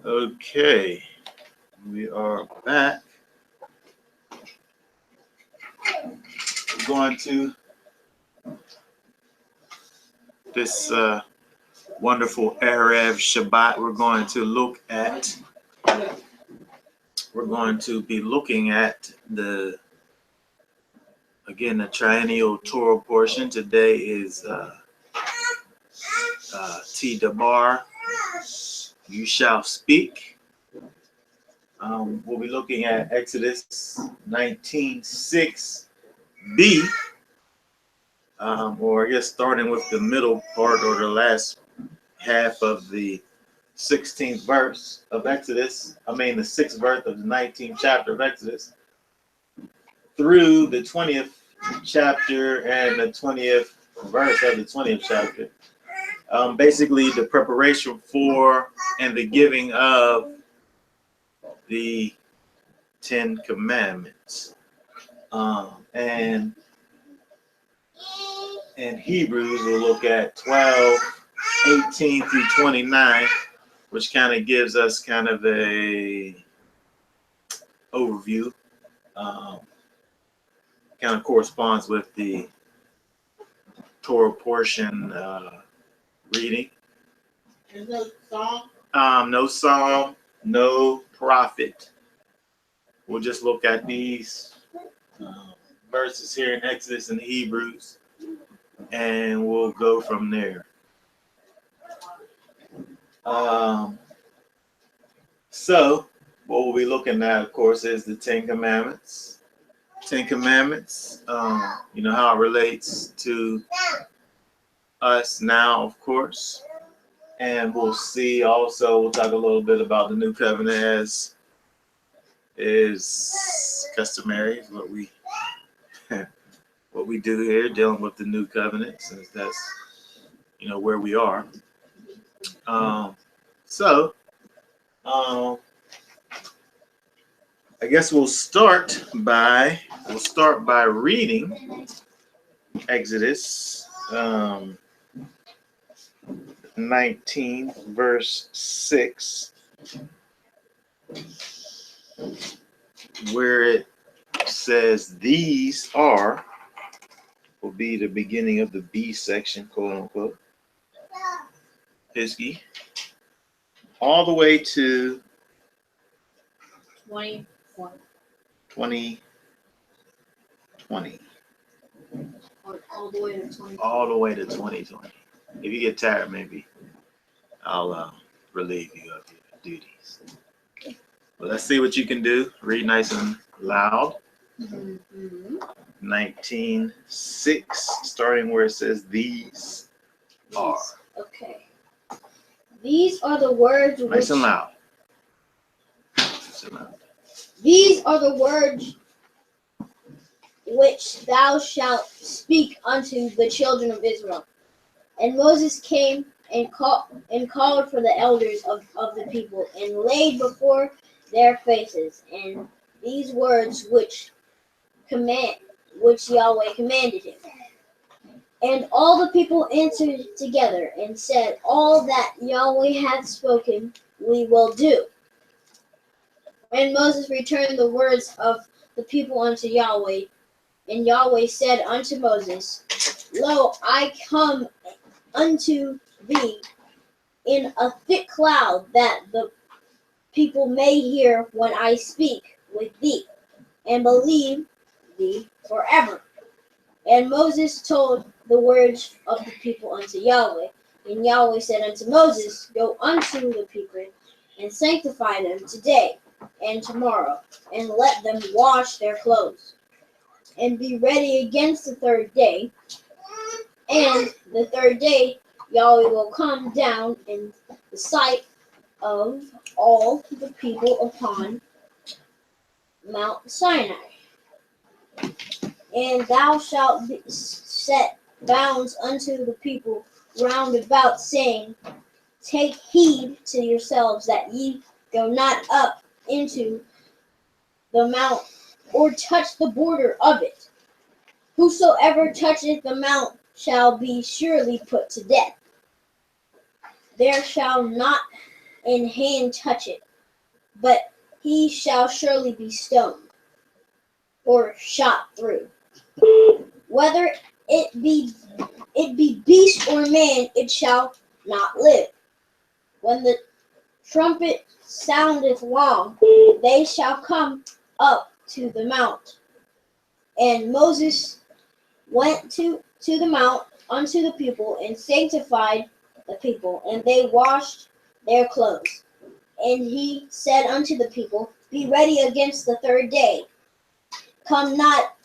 Okay, we are back. We're going to this wonderful Erev Shabbat. We're going to be looking at the triennial Torah portion. Today is T Dabar, you shall speak. We'll be looking at Exodus 19:6b, or I guess starting with the middle part or the last half of the 16th verse of Exodus. The 6th verse of the 19th chapter of Exodus through the 20th chapter and the 20th verse of the 20th chapter. Basically, the preparation for and the giving of the 10 Commandments. And in Hebrews, we'll look at 12:18 through 29, which kind of gives us kind of a overview. Kind of corresponds with the Torah portion reading. There's no psalm? No psalm, no prophet. We'll just look at these verses here in Exodus and Hebrews, and we'll go from there. So what we'll be looking at, of course, is the 10 Commandments. 10 Commandments, how it relates to us now, of course. And we'll see also, we'll talk a little bit about the new covenant as is customary, what we do here, dealing with the new covenant, since that's, where we are. I guess we'll start by reading Exodus 19 verse 6, where it says these are, will be the beginning of the B section, quote unquote, Pisky, all the way to 20. 20. All the way to 20. All the way to 2020. If you get tired, maybe I'll relieve you of your duties. Well, let's see what you can do. Read nice and loud. 19:6, starting where it says these are. Okay. These are the words Nice and loud. These are the words which thou shalt speak unto the children of Israel. And Moses came and called for the elders of the people, and laid before their faces, and these words which Yahweh commanded him. And all the people answered together and said, all that Yahweh hath spoken, we will do. And Moses returned the words of the people unto Yahweh. And Yahweh said unto Moses, Lo, I come unto thee in a thick cloud, that the people may hear when I speak with thee, and believe thee forever. And Moses told the words of the people unto Yahweh. And Yahweh said unto Moses, Go unto the people, and sanctify them today and tomorrow, and let them wash their clothes, and be ready against the third day. And the third day Yahweh will come down in the sight of all the people upon Mount Sinai. And thou shalt set bounds unto the people round about, saying, Take heed to yourselves that ye go not up into the mount, or touch the border of it. Whosoever toucheth the mount shall be surely put to death. There shall not in hand touch it, but he shall surely be stoned, or shot through. Whether it be beast or man, it shall not live. When the trumpet soundeth long, they shall come up to the mount. And Moses went to the mount unto the people, and sanctified the people, and they washed their clothes. And he said unto the people, Be ready against the third day. Come not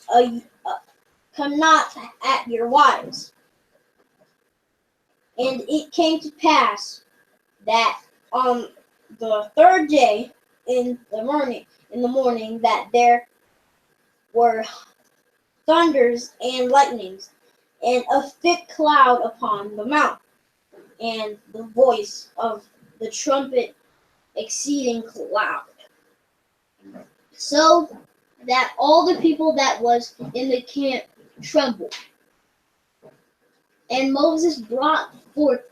at your wives. And it came to pass that on the third day in the morning that there were thunders and lightnings, and a thick cloud upon the mount, and the voice of the trumpet exceeding loud, so that all the people that was in the camp trembled. And Moses brought forth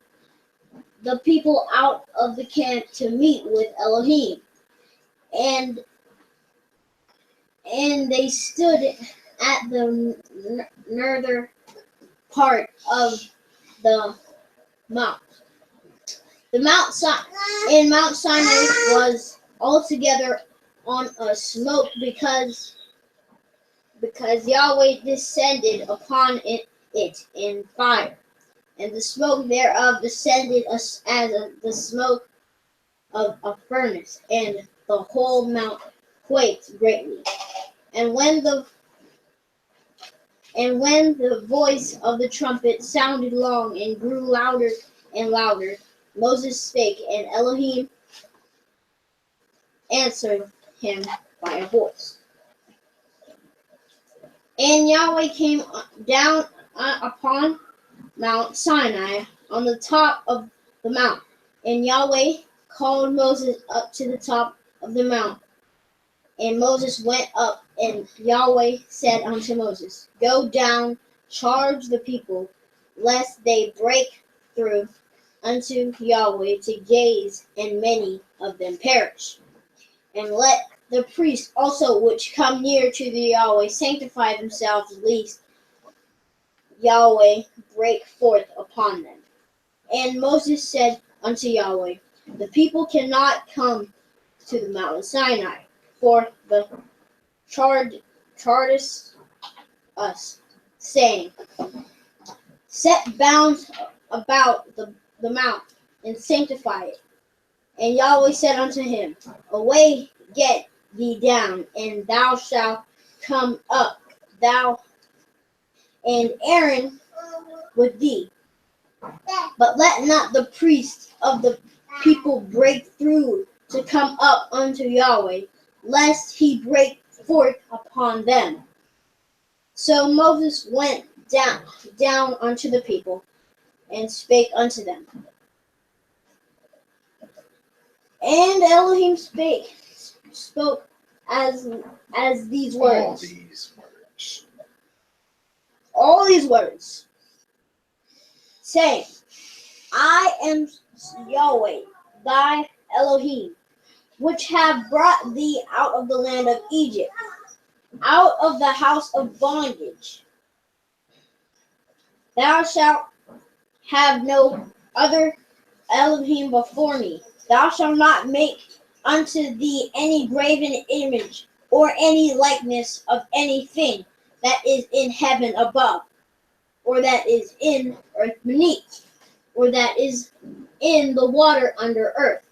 the people out of the camp to meet with Elohim, and they stood at the northern part of the mount. The Mount Sinai was altogether on a smoke, because Yahweh descended upon it in fire, and the smoke thereof descended as the smoke of a furnace, and the whole mount quaked greatly. And when the voice of the trumpet sounded long and grew louder and louder, Moses spake, and Elohim answered him by a voice. And Yahweh came down upon Mount Sinai on the top of the mount. And Yahweh called Moses up to the top of the mount. And Moses went up, and Yahweh said unto Moses, Go down, charge the people, lest they break through unto Yahweh to gaze, and many of them perish. And let the priests also which come near to the Yahweh sanctify themselves, lest Yahweh break forth upon them. And Moses said unto Yahweh, The people cannot come to the mountain Sinai, for the chargest us, saying, Set bounds about the mount, and sanctify it. And Yahweh said unto him, Away, get thee down, and thou shalt come up, thou and Aaron with thee. But let not the priests of the people break through to come up unto Yahweh, lest he break forth upon them. So Moses went down unto the people, and spake unto them. And Elohim spoke as these words. All these words, saying, I am Yahweh, thy Elohim, which have brought thee out of the land of Egypt, out of the house of bondage. Thou shalt have no other Elohim before me. Thou shalt not make unto thee any graven image, or any likeness of anything that is in heaven above, or that is in earth beneath, or that is in the water under earth.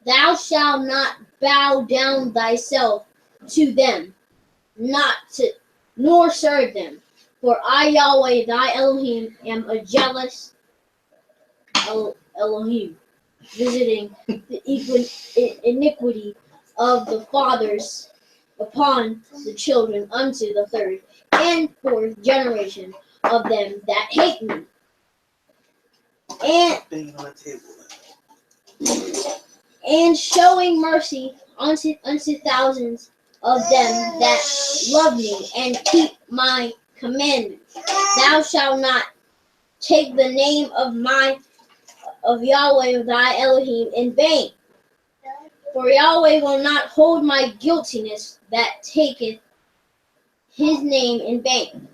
Thou shalt not bow down thyself to them, nor serve them. For I, Yahweh, thy Elohim, am a jealous Elohim, visiting the iniquity of the fathers upon the children unto the third and fourth generation of them that hate me, and showing mercy unto thousands of them that love me and keep my commandments. Thou shalt not take the name of of Yahweh thy Elohim in vain. For Yahweh will not hold my guiltiness that taketh his name in vain.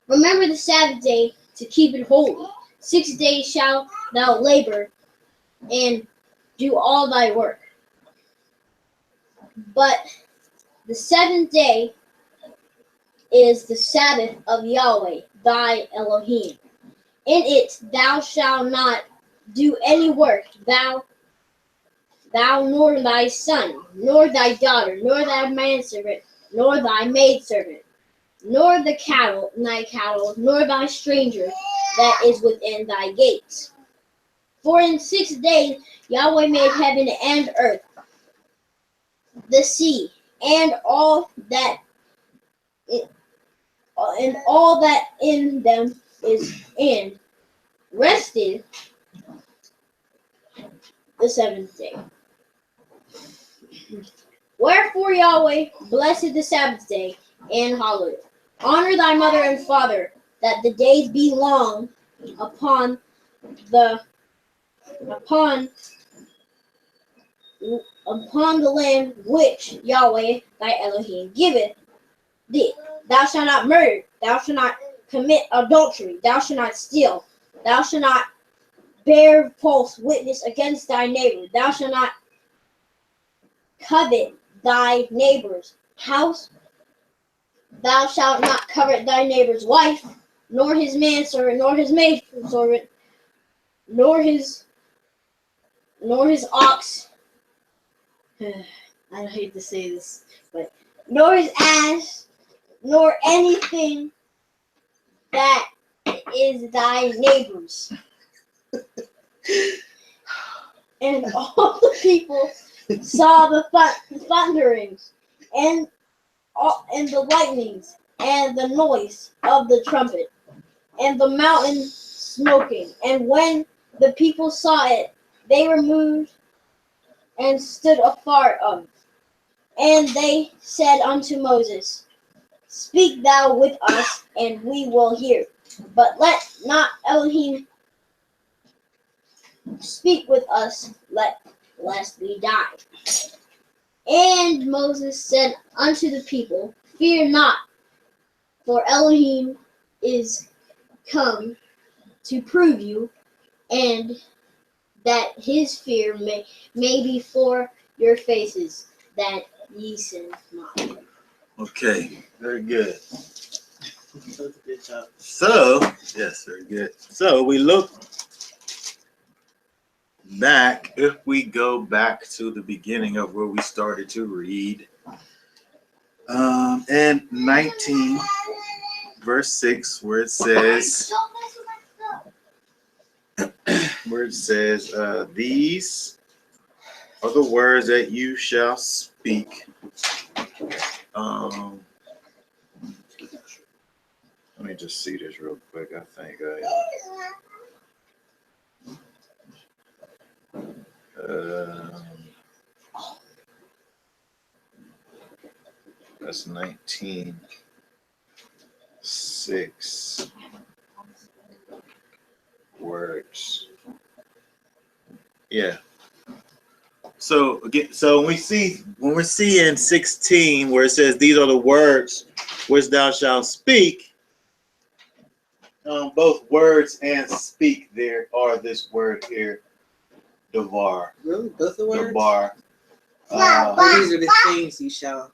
Remember the Sabbath day to keep it holy. 6 days shalt thou labor and do all thy work. But the seventh day is the Sabbath of Yahweh thy Elohim. In it thou shalt not do any work, thou nor thy son, nor thy daughter, nor thy manservant, nor thy maidservant, nor thy cattle, nor thy stranger that is within thy gates. For in 6 days Yahweh made heaven and earth, the sea, and all that in them is, and rested the seventh day. Wherefore Yahweh blessed the Sabbath day and hallowed it. Honor thy mother and father, that the days be long upon the land which Yahweh thy Elohim giveth thee. Thou shalt not murder, thou shalt not commit adultery, thou shalt not steal, thou shalt not bear false witness against thy neighbor, thou shalt not covet thy neighbor's house, thou shalt not covet thy neighbor's wife, nor his manservant, nor his maidservant, nor his ox. I hate to say this, but nor his ass, nor anything that is thy neighbor's. And all the people saw the thunderings and the lightnings and the noise of the trumpet and the mountain smoking. And when the people saw it, they removed and stood afar off. And they said unto Moses, Speak thou with us, and we will hear. But let not Elohim speak with us, lest we die. And Moses said unto the people, Fear not, for Elohim is come to prove you, and that his fear may be for your faces, that ye sin not. Okay, very good. Good job. So, yes, very good. So we look back, if we go back to the beginning of where we started to read, and 19, verse 6, where it says, these are the words that you shall speak. Let me just see this real quick. I think that's 19:6 words. Yeah. So again, so when we're seeing 16 where it says these are the words which thou shalt speak, both words and speak there are this word here, devar. Really? Both the words? Devar. These are the things you shall.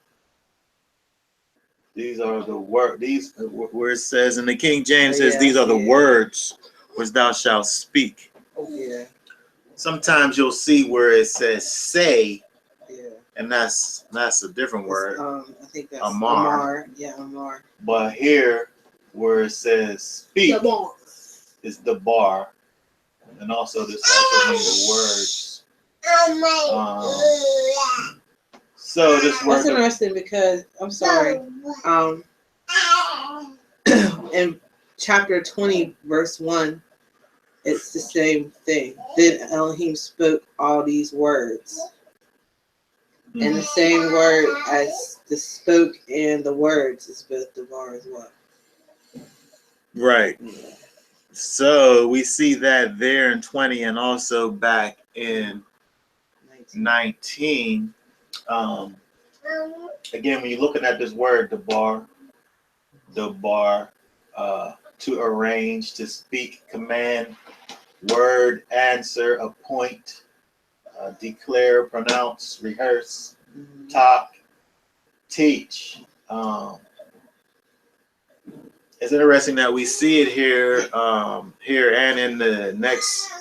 These are the word. These where it says in the King James Yeah, says these are the yeah. words which thou shalt speak. Yeah. Sometimes you'll see where it says say, Yeah. and that's a different word. I think that's Amar. Yeah, Amar. But here where it says speak is the bar, and also this also means the words. So this word. That's interesting because I'm sorry. In chapter 20, verse 1, it's the same thing. Then Elohim spoke all these words. And the same word as the spoke and the words is both the bar as well. Right. So we see that there in 20 and also back in 19. Um, Again, when you're looking at this word, the bar, to arrange, to speak, command, word, answer, appoint, declare, pronounce, rehearse, talk, teach. It's interesting that we see it here, here and in the next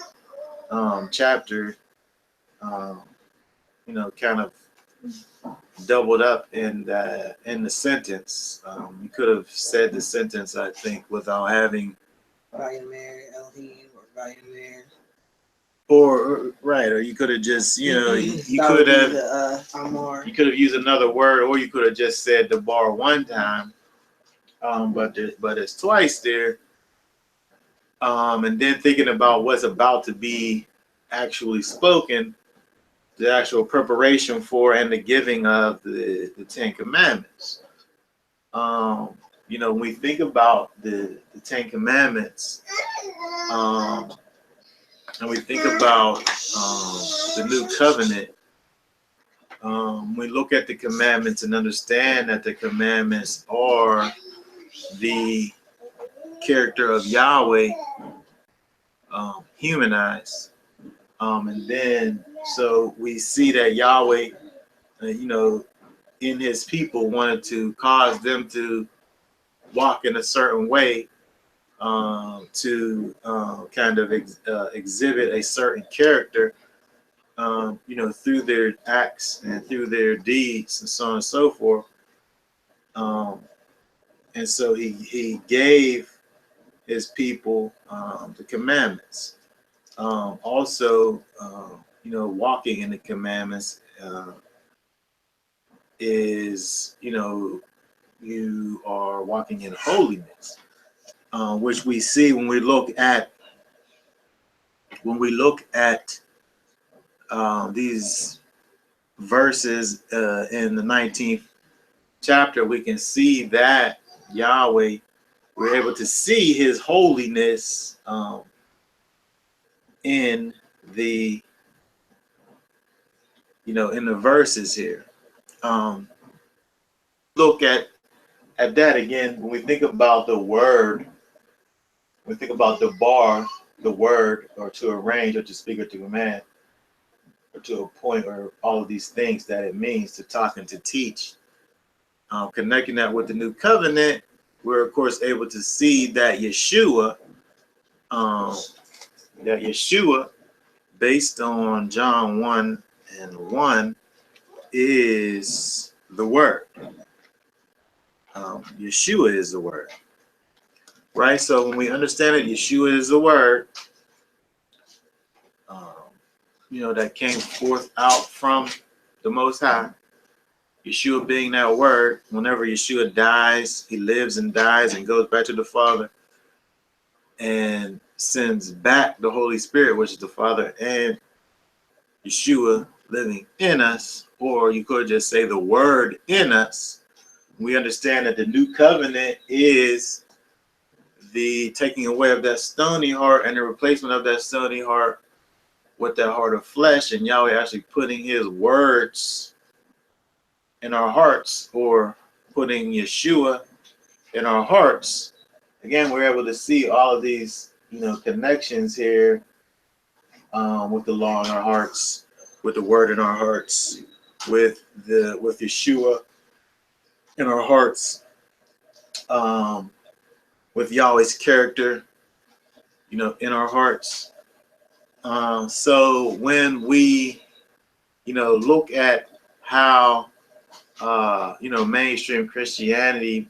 chapter. Um, kind of doubled up in the sentence. You could have said the sentence, I think, without having Vayomer Elohim or Vayomer. or right, or you could have just, you That would could be have the Amor. you could have used another word, or you could have just said the bar one time. But it's twice there. And then thinking about what's about to be actually spoken, the actual preparation for and the giving of the Ten Commandments. When we think about the Ten Commandments, and we think about the New Covenant, we look at the commandments and understand that the commandments are the character of Yahweh humanized. And then, so we see that Yahweh, in his people wanted to cause them to walk in a certain way, to kind of exhibit a certain character, through their acts and through their deeds and so on and so forth. And so he gave his people the commandments. Also, walking in the commandments is, you are walking in holiness, which we see when we look at these verses in the 19th chapter. We can see that Yahweh, we're able to see his holiness in the in the verses here. Look at that again when we think about the word. We think about the bar, the word, or to arrange, or to speak, or to command, or to appoint, or all of these things that it means to talk and to teach. Connecting that with the new covenant, we're of course able to see that Yeshua, based on John 1:1, is the word. Yeshua is the word. Right? So when we understand that Yeshua is the word, that came forth out from the Most High, Yeshua being that word, whenever Yeshua dies, he lives and dies and goes back to the Father and sends back the Holy Spirit, which is the Father and Yeshua living in us, or you could just say the word in us. We understand that the new covenant is the taking away of that stony heart and the replacement of that stony heart with that heart of flesh, and Yahweh actually putting his words in our hearts, or putting Yeshua in our hearts. Again, we're able to see all of these, connections here, with the law in our hearts, with the word in our hearts, with Yeshua in our hearts, with Yahweh's character, in our hearts. So when we, look at how, mainstream Christianity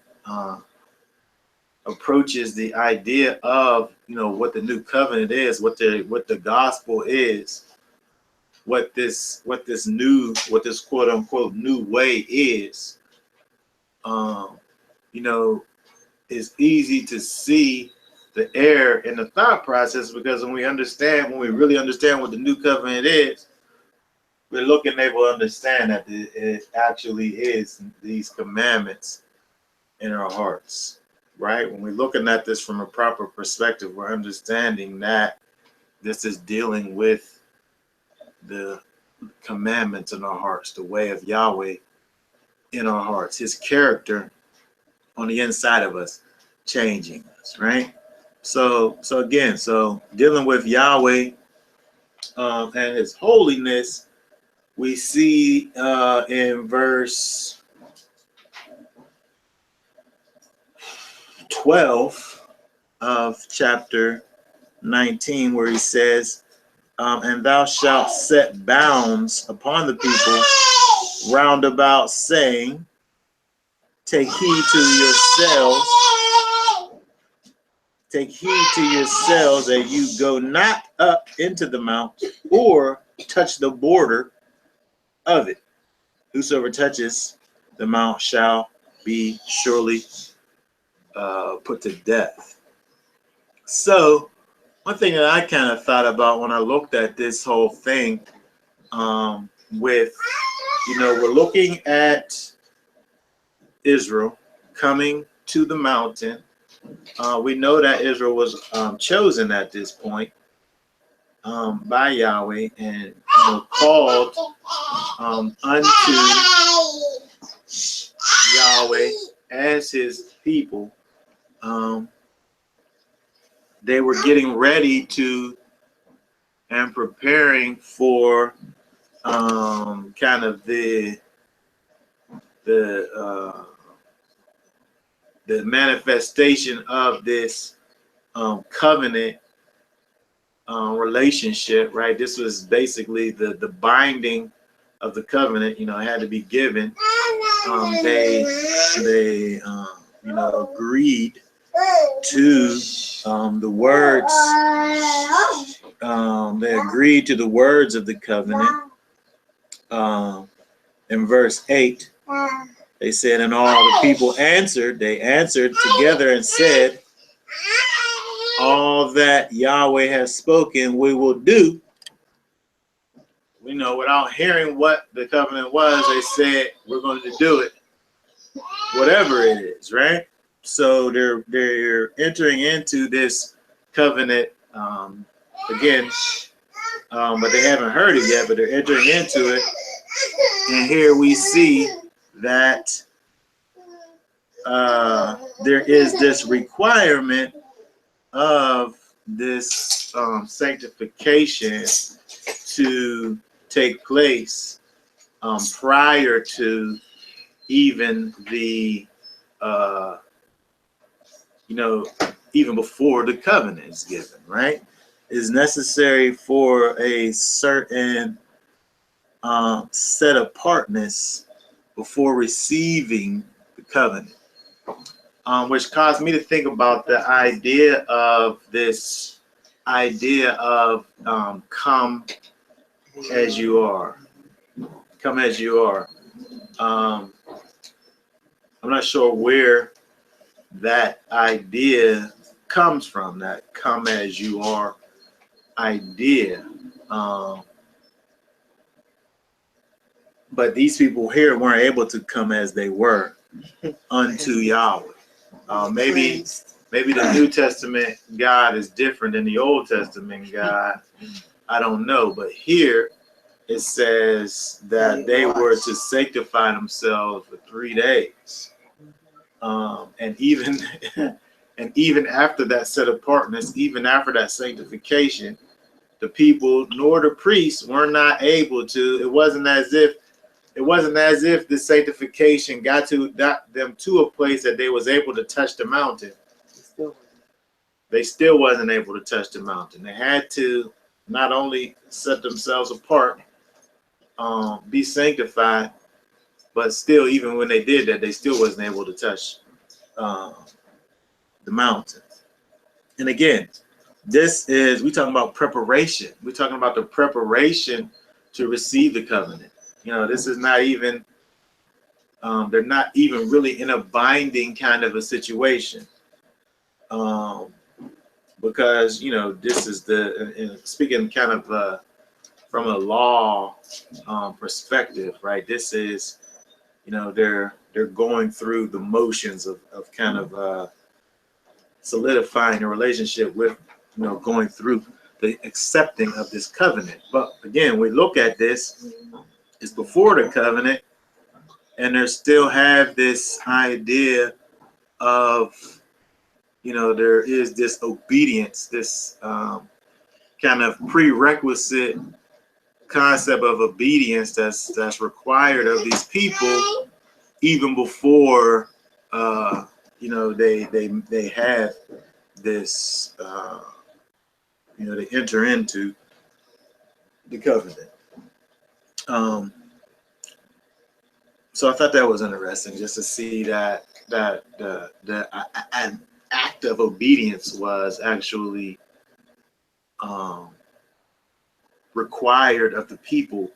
approaches the idea of, what the new covenant is, what the gospel is, what this quote unquote new way is, it's easy to see the error in the thought process, because when we really understand what the new covenant is, we're able to understand that it actually is these commandments in our hearts. right? When we're looking at this from a proper perspective, we're understanding that this is dealing with the commandments in our hearts, the way of Yahweh in our hearts, his character on the inside of us, changing us, right? So again, dealing with Yahweh and his holiness, we see in verse 12 of chapter 19, where he says, and thou shalt set bounds upon the people round about, saying, take heed to yourselves, that you go not up into the mount or touch the border of it. Whosoever touches the mount shall be surely put to death. So one thing that I kind of thought about when I looked at this whole thing, with, we're looking at Israel coming to the mountain. We know that Israel was chosen at this point by Yahweh and called unto Yahweh as his people. They were getting ready to and preparing for kind of the manifestation of this covenant relationship, right? This was basically the binding of the covenant. It had to be given. They agreed to the words. They agreed to the words of the covenant. In verse 8, they said, and all the people answered. They answered together and said, all that Yahweh has spoken, we will do. Without hearing what the covenant was, they said, we're going to do it, whatever it is, right? So they're entering into this covenant again, but they haven't heard it yet, but they're entering into it. And here we see that there is this requirement of this sanctification to take place prior to even the even before the covenant is given, right? Is necessary for a certain set apartness before receiving the covenant, which caused me to think about the idea of this idea of come as you are. Come as you are. I'm not sure where that idea comes from, that come as you are idea. But these people here weren't able to come as they were unto Yahweh. Maybe the New Testament God is different than the Old Testament God. I don't know. But here it says that they were to sanctify themselves for 3 days. And even after that set apartness, even after that sanctification, the people nor the priests were not able to. It wasn't as if the sanctification got them to a place that they was able to touch the mountain. They still wasn't able to touch the mountain. They had to not only set themselves apart, be sanctified, but still, even when they did that, they still wasn't able to touch the mountain. And again, we're talking about preparation. We're talking about the preparation to receive the covenant. This is not even, they're not even really in a binding kind of a situation. Because, this is speaking kind of from a law perspective, right? This is, they're going through the motions of kind of solidifying a relationship with, going through the accepting of this covenant. But again, we look at this, it's before the covenant, and they still have this idea of, there is this obedience, this kind of prerequisite concept of obedience that's required of these people even before they have this they enter into the covenant. So I thought that was interesting, just to see that an act of obedience was actually required of the people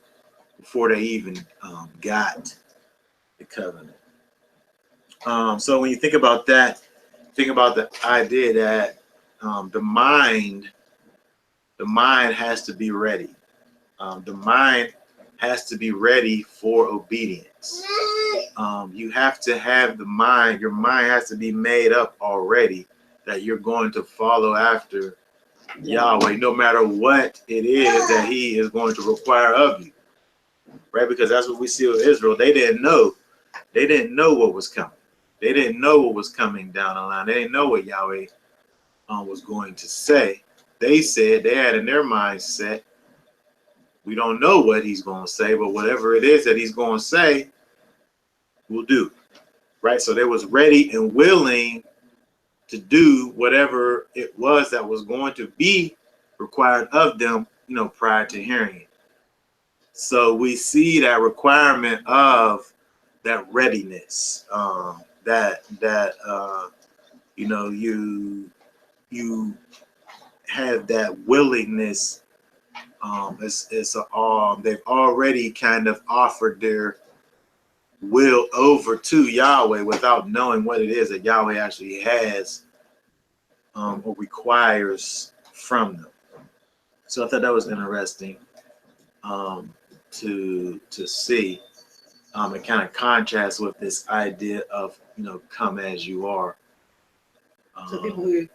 before they even got the covenant. So when you think about that, think about the idea that the mind has to be ready. The mind has to be ready for obedience. You have to have the mind, your mind has to be made up already that you're going to follow after Yahweh, no matter what it is that he is going to require of you, right? Because that's what we see with Israel. They didn't know what was coming. They didn't know what was coming down the line. They didn't know what Yahweh was going to say. They said, they had in their mindset, we don't know what he's going to say, but whatever it is that he's going to say, we'll do, right? So they was ready and willing to do whatever it was that was going to be required of them, prior to hearing it. So we see that requirement of that readiness, you have that willingness. They've already kind of offered their will over to Yahweh without knowing what it is that Yahweh actually has or requires from them. So I thought that was interesting to see. It kind of contrasts with this idea of come as you are. So people who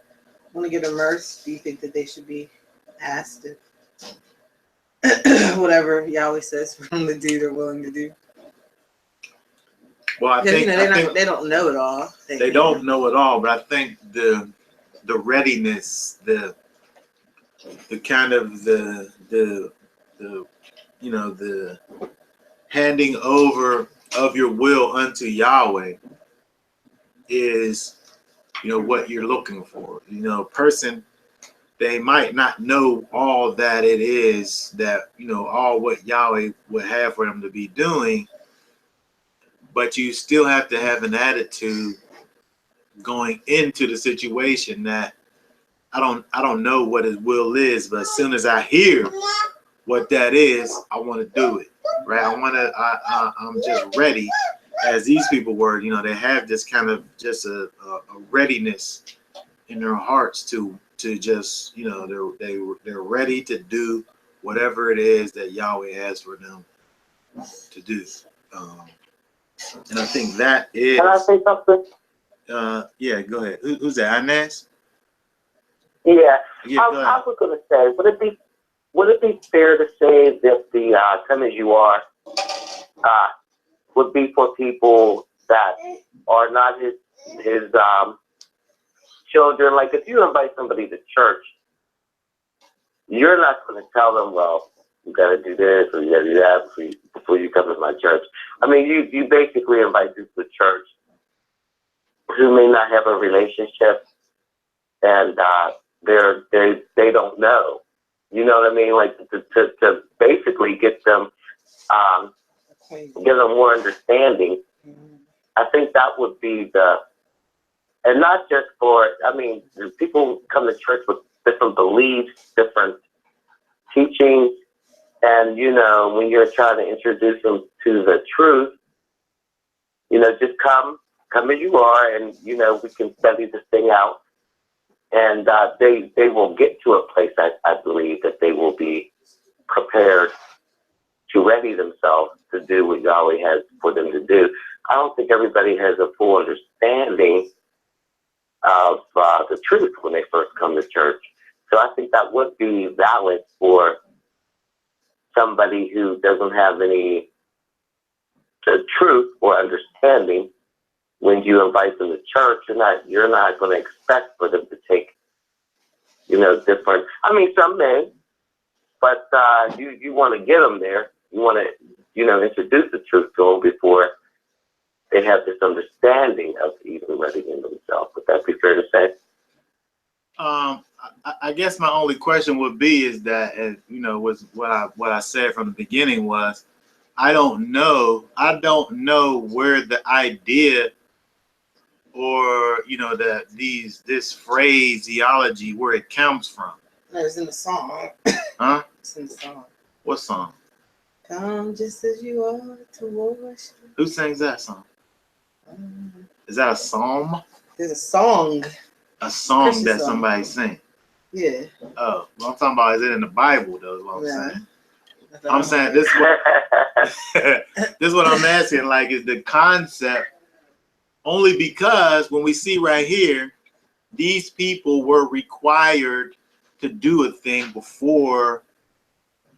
want to get immersed, do you think that they should be asked if whatever Yahweh says for them to do, they're willing to do? Well, I think they don't know it all. They don't know it all, but I think the readiness, the kind of the handing over of your will unto Yahweh is what you're looking for. Person, they might not know all that it is that all what Yahweh would have for them to be doing, but you still have to have an attitude going into the situation that I don't know what his will is, but as soon as I hear what that is, I want to do it, right? I'm just ready, as these people were. They have this kind of just a readiness in their hearts to just they're ready to do whatever it is that Yahweh has for them to do. And I think that is. Can I say something? Yeah, go ahead. Who's that? Inez? Yeah, Yeah, I was going to say, would it be fair to say that the come as you are would be for people that are not his children? Like, if you invite somebody to church, you're not going to tell them, well, you got to do this or you got to do that before you come to my church. I mean, you basically invite people to church who may not have a relationship, and they don't know. You know what I mean? Like to basically get them more understanding. I think that would be and not just for. I mean, people come to church with different beliefs, different teachings, and when you're trying to introduce them to the truth, just come as you are, and we can study this thing out. And they will get to a place, I believe, that they will be prepared to ready themselves to do what Yahweh has for them to do. I don't think everybody has a full understanding of the truth when they first come to church. So I think that would be valid for somebody who doesn't have any truth or understanding. When you invite them to church, you're not going to expect for them to take, different. I mean, some may, but you want to get them there. You want to, introduce the truth to them before they have this understanding of even readying themselves. Would that be fair to say? I guess my only question would be is that, was what I said from the beginning was, I don't know where the idea or this phraseology where it comes from. No, it's in the song. Huh? It's in the song. What song? Come just as you are to worship. Who sings that song? Is that a psalm? There's a song. A song Christian that song. somebody sing? Yeah. Oh, what I'm talking about is it in the Bible though? Is what I'm Yeah. saying. I'm saying this is what I'm asking. Like, is the concept only because when we see right here, these people were required to do a thing before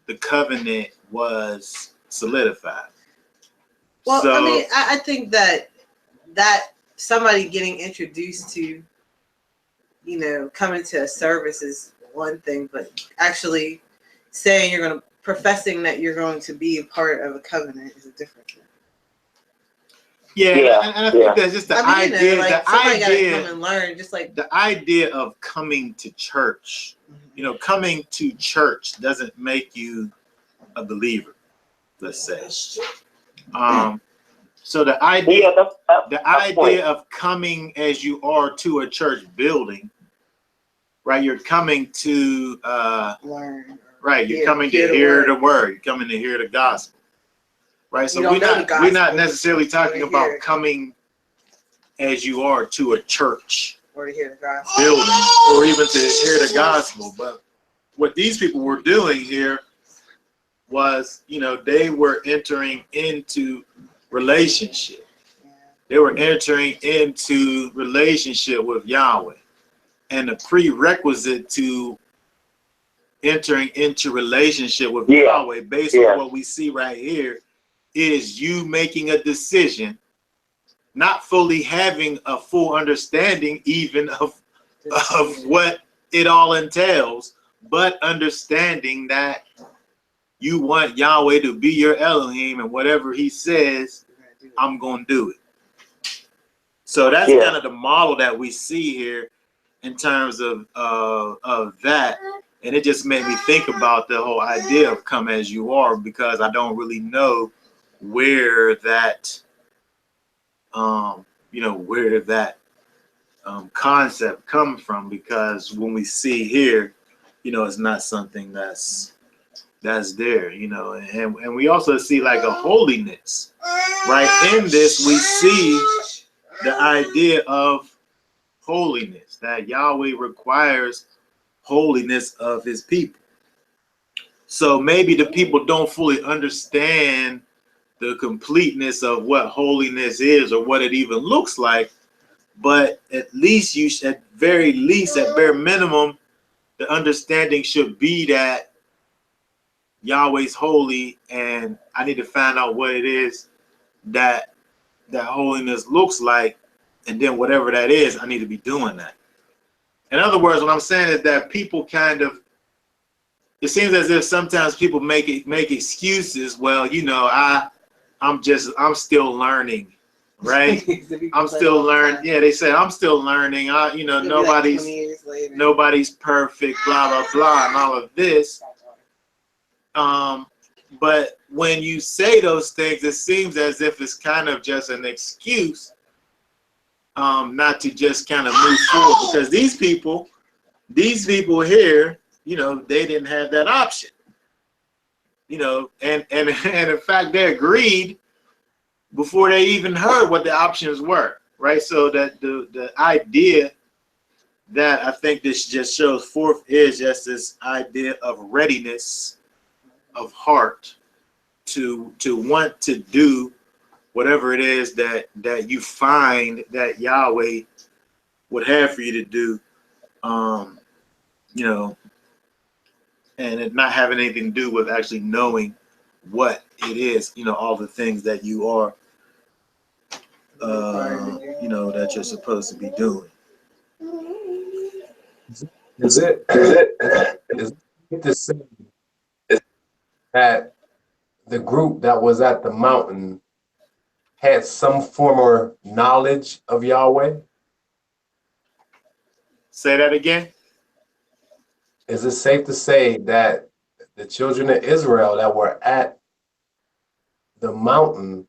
the covenant was solidified. Well, So, I mean, I think that somebody getting introduced to, coming to a service is one thing, but actually saying professing that you're going to be a part of a covenant is a different thing. yeah. And I think that's just the idea. Somebody got to come and learn, just like the idea of coming to church. Coming to church doesn't make you a believer, let's say. So the idea, of coming as you are to a church building, right? You're coming to learn. Right, you're coming to hear the word. You're coming to hear the gospel, right? So we're not necessarily talking about coming as you are to a church or to hear the gospel building, or even to hear the gospel. But what these people were doing here was, they were entering into relationship. They were entering into relationship with Yahweh, and the prerequisite to entering into relationship with Yahweh, based on what we see right here, is you making a decision, not fully having a full understanding even of what it all entails, but understanding that you want Yahweh to be your Elohim, and whatever he says, I'm going to do it. So that's kind of the model that we see here in terms of that. And it just made me think about the whole idea of come as you are, because I don't really know where that, concept comes from, because when we see here, it's not something that's there, and we also see like a holiness, right? In this, we see the idea of holiness, that Yahweh requires holiness of his people. So maybe the people don't fully understand the completeness of what holiness is or what it even looks like, but at least at bare minimum, the understanding should be that Yahweh's holy, and I need to find out what it is that holiness looks like, and then whatever that is, I need to be doing that. In other words, what I'm saying is that people it seems as if sometimes people make excuses. Well, I'm still learning, right? I'm still learning. Yeah, they say I'm still learning. Nobody's perfect, blah, blah, blah, and all of this. But when you say those things, it seems as if it's kind of just an excuse not to just kind of move forward, because these people here, they didn't have that option, and in fact, they agreed before they even heard what the options were, right? So that the idea that I think this just shows forth is just this idea of readiness of heart to want to do whatever it is that you find that Yahweh would have for you to do, you know, and it not having anything to do with actually knowing what it is, you know, all the things that you are, you know, that you're supposed to be doing. Is it is it to say that the group that was at the mountain had some former knowledge of Yahweh? Say that again. Is it safe to say that the children of Israel that were at the mountain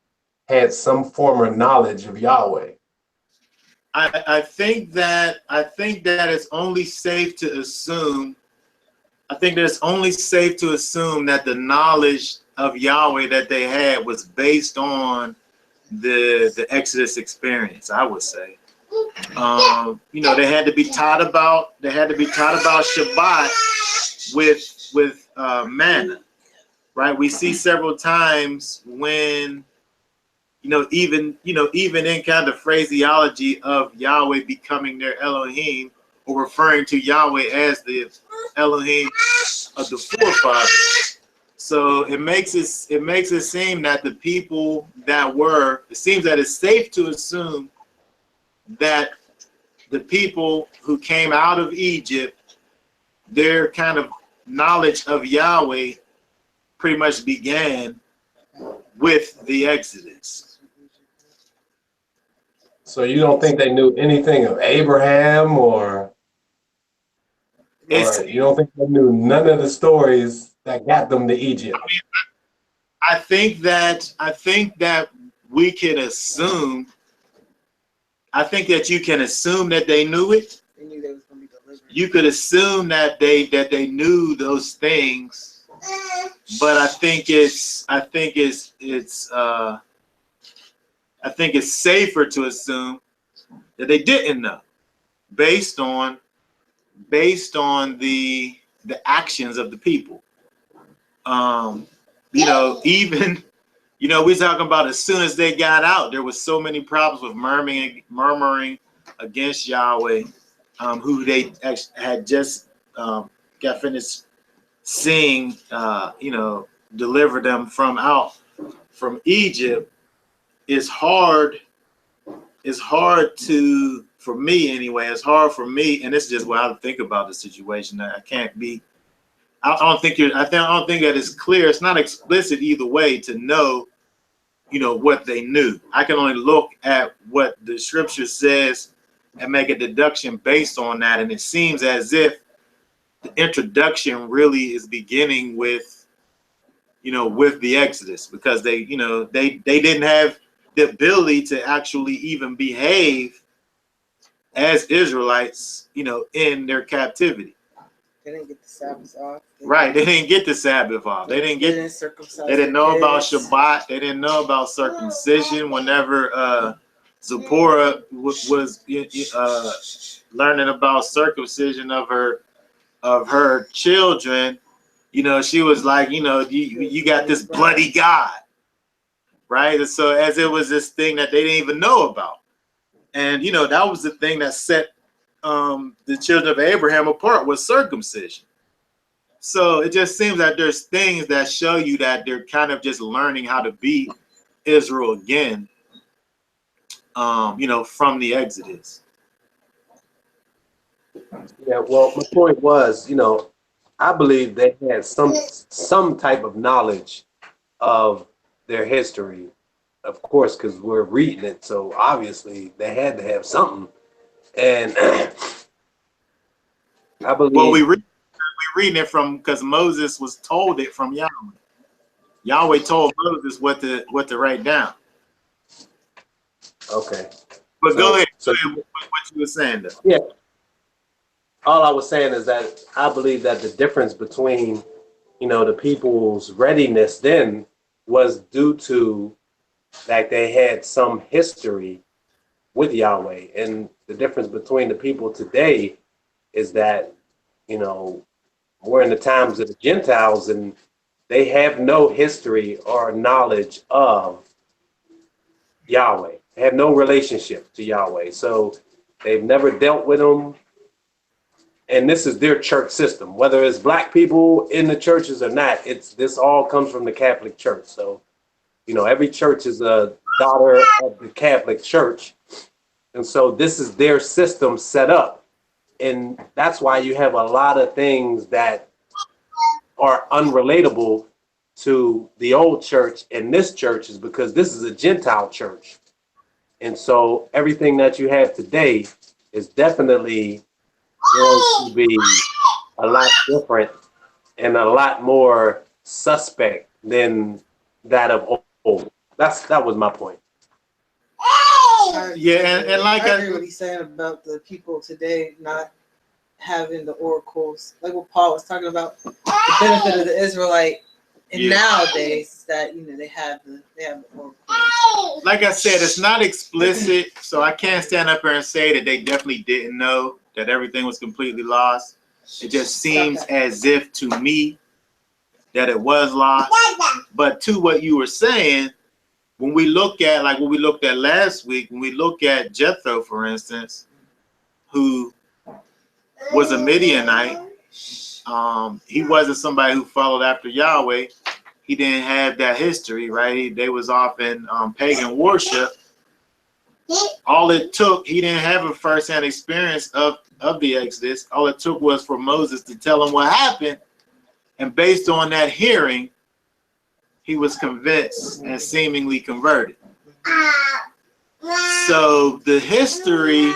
had some former knowledge of Yahweh? I think that it's only safe to assume. I think that it's only safe to assume that the knowledge of Yahweh that they had was based on the Exodus experience. I would say, you know, they had to be taught about Shabbat with manna, right? We see several times when, even in kind of phraseology of Yahweh becoming their Elohim, or referring to Yahweh as the Elohim of the forefathers. So it makes it seem that the people it seems that it's safe to assume that the people who came out of Egypt, their kind of knowledge of Yahweh pretty much began with the Exodus. So you don't think they knew anything of Abraham, or you don't think they knew none of the stories that got them to Egypt? I think that we can assume. I think that you can assume that they knew it. They knew they was going to be delivered. You could assume that they knew those things, but I think it's safer to assume that they didn't know, based on the actions of the people. Even we talking about as soon as they got out, there was so many problems with murmuring against Yahweh, who they had just got finished seeing, deliver them from Egypt. It's hard for me anyway. It's hard for me, and this is just what I think about the situation. I can't be. I don't think that it's clear. It's not explicit either way to know, what they knew. I can only look at what the scripture says and make a deduction based on that. And it seems as if the introduction really is beginning with the Exodus, because they didn't have the ability to actually even behave as Israelites, in their captivity. They didn't get the Sabbath off. Right, they didn't get the Sabbath off. They didn't know about Shabbat. They didn't know about circumcision. Whenever Zipporah was learning about circumcision of her children, she was like, you got this bloody God, right? And so as it was this thing that they didn't even know about, and that was the thing that set the children of Abraham apart, was circumcision. So it just seems that there's things that show you that they're kind of just learning how to be Israel again, from the Exodus. Yeah, well, my point was, I believe they had some type of knowledge of their history, of course, because we're reading it, so obviously they had to have something. And I believe, well, we're reading it from, because Moses was told it from Yahweh. Yahweh told Moses what to write down. Okay. But go ahead. So what you were saying, though. Yeah. All I was saying is that I believe that the difference between, the people's readiness then was due to that they had some history with Yahweh. And the difference between the people today is that, we're in the times of the Gentiles, and they have no history or knowledge of Yahweh. They have no relationship to Yahweh. So They've never dealt with them. And this is their church system, whether it's black people in the churches or not. This all comes from the Catholic Church. So, every church is a daughter of the Catholic Church. And so this is their system set up. And that's why you have a lot of things that are unrelatable to the old church and this church, is because this is a Gentile church. And so everything that you have today is definitely going to be a lot different and a lot more suspect than that of old. That was my point. Yeah, and like I agree what he's saying about the people today not having the oracles, like what Paul was talking about, the benefit of the Israelite. And nowadays, that they have the oracles. Like I said, it's not explicit, so I can't stand up here and say that they definitely didn't know that everything was completely lost. It just seems as if to me that it was lost. But to what you were saying, when we look at, like what we looked at last week, when we look at Jethro, for instance, who was a Midianite, he wasn't somebody who followed after Yahweh. He didn't have that history, right? They was off in pagan worship. All it took, he didn't have a first-hand experience of the Exodus. All it took was for Moses to tell him what happened. And based on that hearing, he was convinced and seemingly converted. So the history,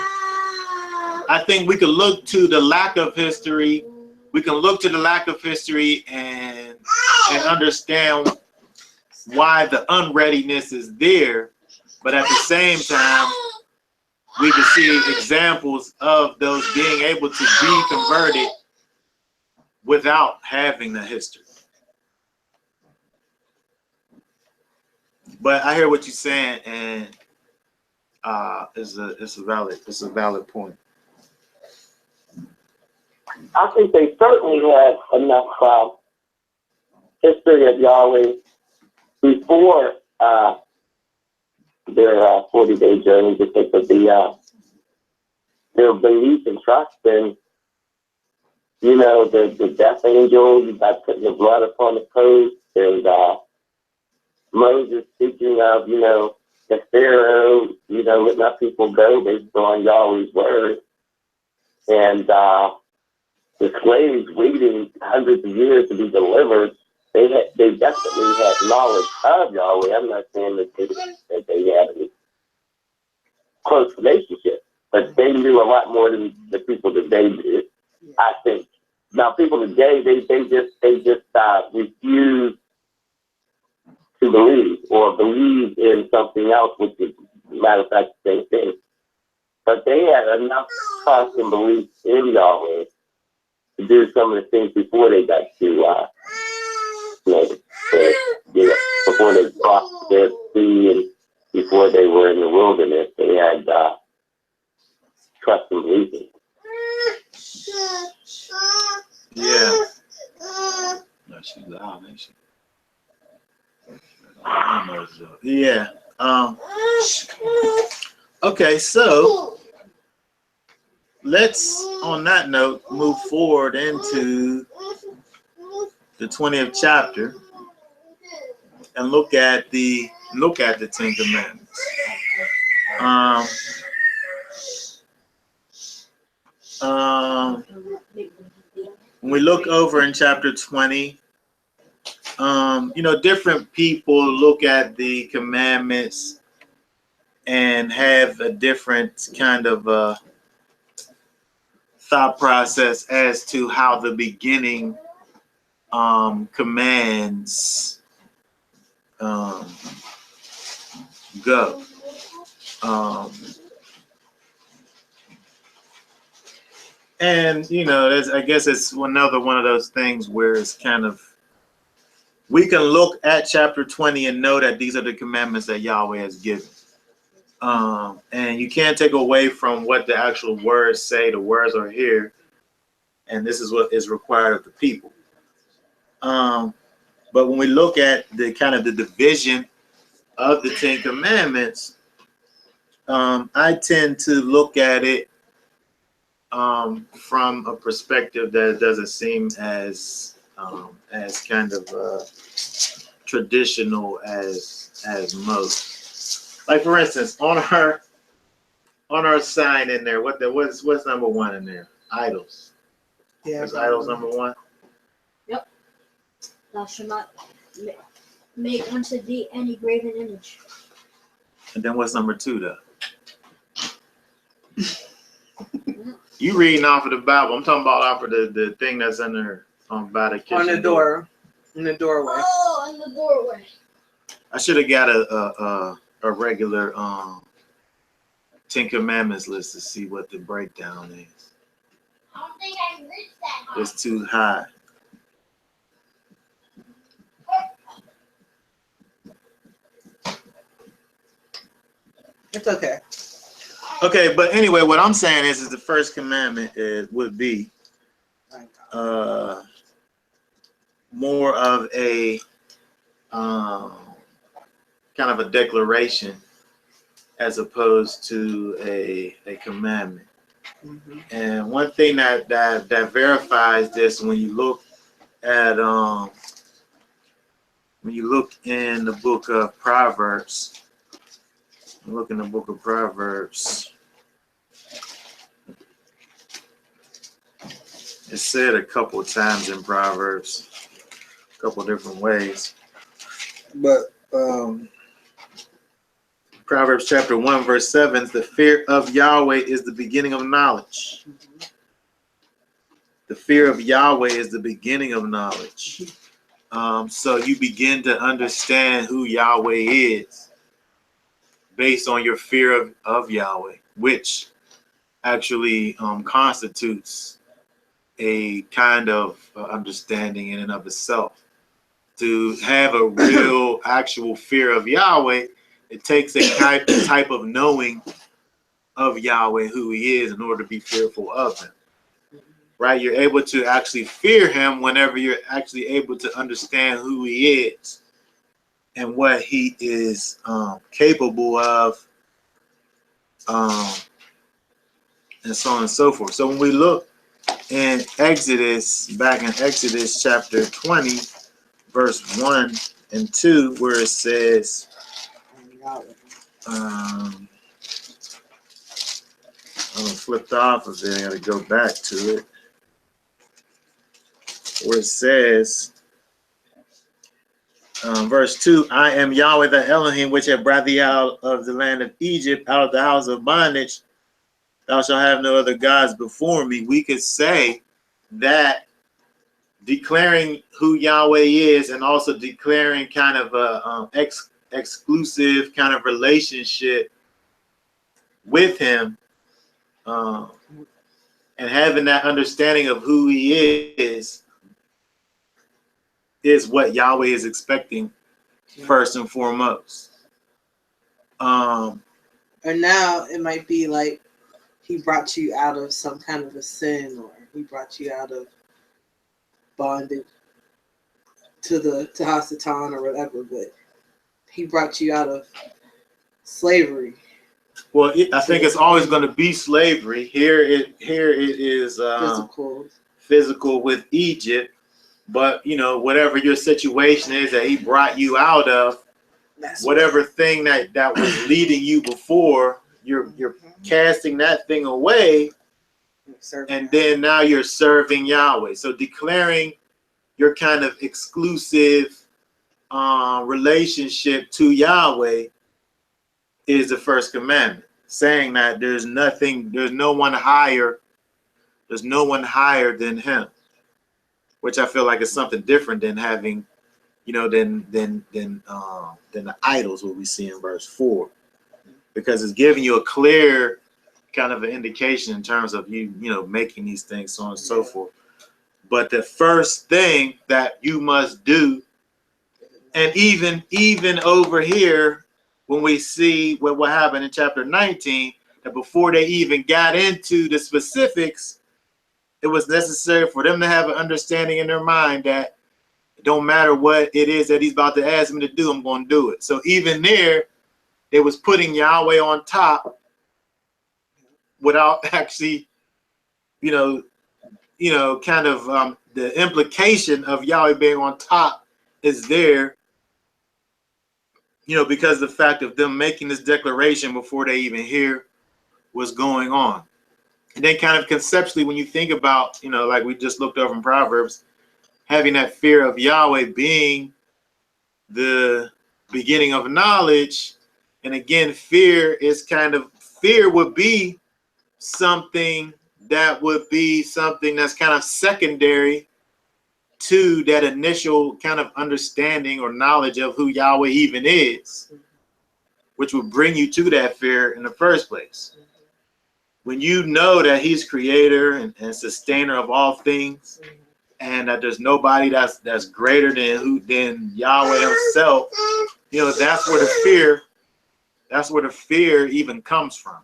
I think we could look to the lack of history. We can look to the lack of history and understand why the unreadiness is there. But at the same time, we can see examples of those being able to be converted without having the history. But I hear what you're saying, and it's a valid point. I think they certainly had enough history of Yahweh before their 40-day journey, because of their belief and trust in, the death angel by putting the blood upon the coast, and Moses speaking of, the Pharaoh, letting our people go based on Yahweh's word, and the slaves waiting hundreds of years to be delivered. They definitely had knowledge of Yahweh. I'm not saying that they had a close relationship, but they knew a lot more than the people today did, I think. Now, people today, they just refuse to believe, or believe in something else, which is, matter of fact, the same thing. But they had enough trust and belief in Yahweh to do some of the things before they got to, before they crossed the sea and before they were in the wilderness. They had trust and belief in. Yeah. No, she's loud, ain't she? Yeah. Okay, so let's, on that note, move forward into the 20th chapter and look at the Ten Commandments. When we look over in chapter 20, different people look at the commandments and have a different kind of thought process as to how the beginning commands go. And I guess it's another one of those things where it's kind of, we can look at chapter 20 and know that these are the commandments that Yahweh has given. And you can't take away from what the actual words say. The words are here, and this is what is required of the people. But when we look at the kind of the division of the Ten Commandments, I tend to look at it from a perspective that doesn't seem as kind of traditional as most. Like for instance, on our sign in there, what's number one in there? Idols. Yeah. Is idols number one? Yep. Thou shalt not make unto thee any graven image. And then what's number two though? You reading off of the Bible. I'm talking about off of the thing that's in there by the kitchen On the door. In the doorway. Oh, in the doorway. I should have got a regular Ten Commandments list to see what the breakdown is. I don't think I reached that high. It's too high. It's okay. Okay, but anyway, what I'm saying is the first commandment would be more of a kind of a declaration as opposed to a commandment. Mm-hmm. And one thing that verifies this when you look at when you look in the book of Proverbs, it's said a couple of times in Proverbs, a couple different ways. But Proverbs chapter 1, verse 7, the fear of Yahweh is the beginning of knowledge. The fear of Yahweh is the beginning of knowledge. So you begin to understand who Yahweh is based on your fear of Yahweh, which actually constitutes a kind of understanding in and of itself. To have a real actual fear of Yahweh, it takes a type of knowing of Yahweh, who he is, in order to be fearful of him. Right? You're able to actually fear him whenever you're actually able to understand who he is and what he is capable of, and so on and so forth. So when we look in Exodus, back in Exodus chapter 20, verse 1 and 2, where it says, I'm flipped off of there, I gotta go back to it, where it says, verse 2, I am Yahweh the Elohim, which have brought thee out of the land of Egypt, out of the house of bondage. Thou shalt have no other gods before me. We could say that declaring who Yahweh is and also declaring kind of a exclusive kind of relationship with him, and having that understanding of who he is what Yahweh is expecting first and foremost. And now it might be like he brought you out of some kind of a sin, or he brought you out of bondage to Hasatan or whatever, but he brought you out of slavery. Well, I think it's always going to be slavery. Here it is physical with Egypt, but whatever your situation is that he brought you out of, whatever thing that was leading you before, you're casting that thing away, and then now you're serving Yahweh. So declaring your kind of exclusive relationship to Yahweh is the first commandment, saying that there's no one higher than him, which I feel like is something different than having, than the idols, what we see in verse 4, because it's giving you a clear kind of an indication in terms of you making these things, so on and so forth. But the first thing that you must do, and even over here, when we see what happened in chapter 19, that before they even got into the specifics, it was necessary for them to have an understanding in their mind that it don't matter what it is that he's about to ask me to do, I'm going to do it. So even there, it was putting Yahweh on top without actually kind of the implication of Yahweh being on top is there, because of the fact of them making this declaration before they even hear what's going on. And then kind of conceptually, when you think about, like we just looked over in Proverbs, having that fear of Yahweh being the beginning of knowledge. And again, fear would be something that's kind of secondary to that initial kind of understanding or knowledge of who Yahweh even is, which would bring you to that fear in the first place. When you know that he's creator and sustainer of all things, and that there's nobody that's greater than Yahweh himself, that's where the fear even comes from.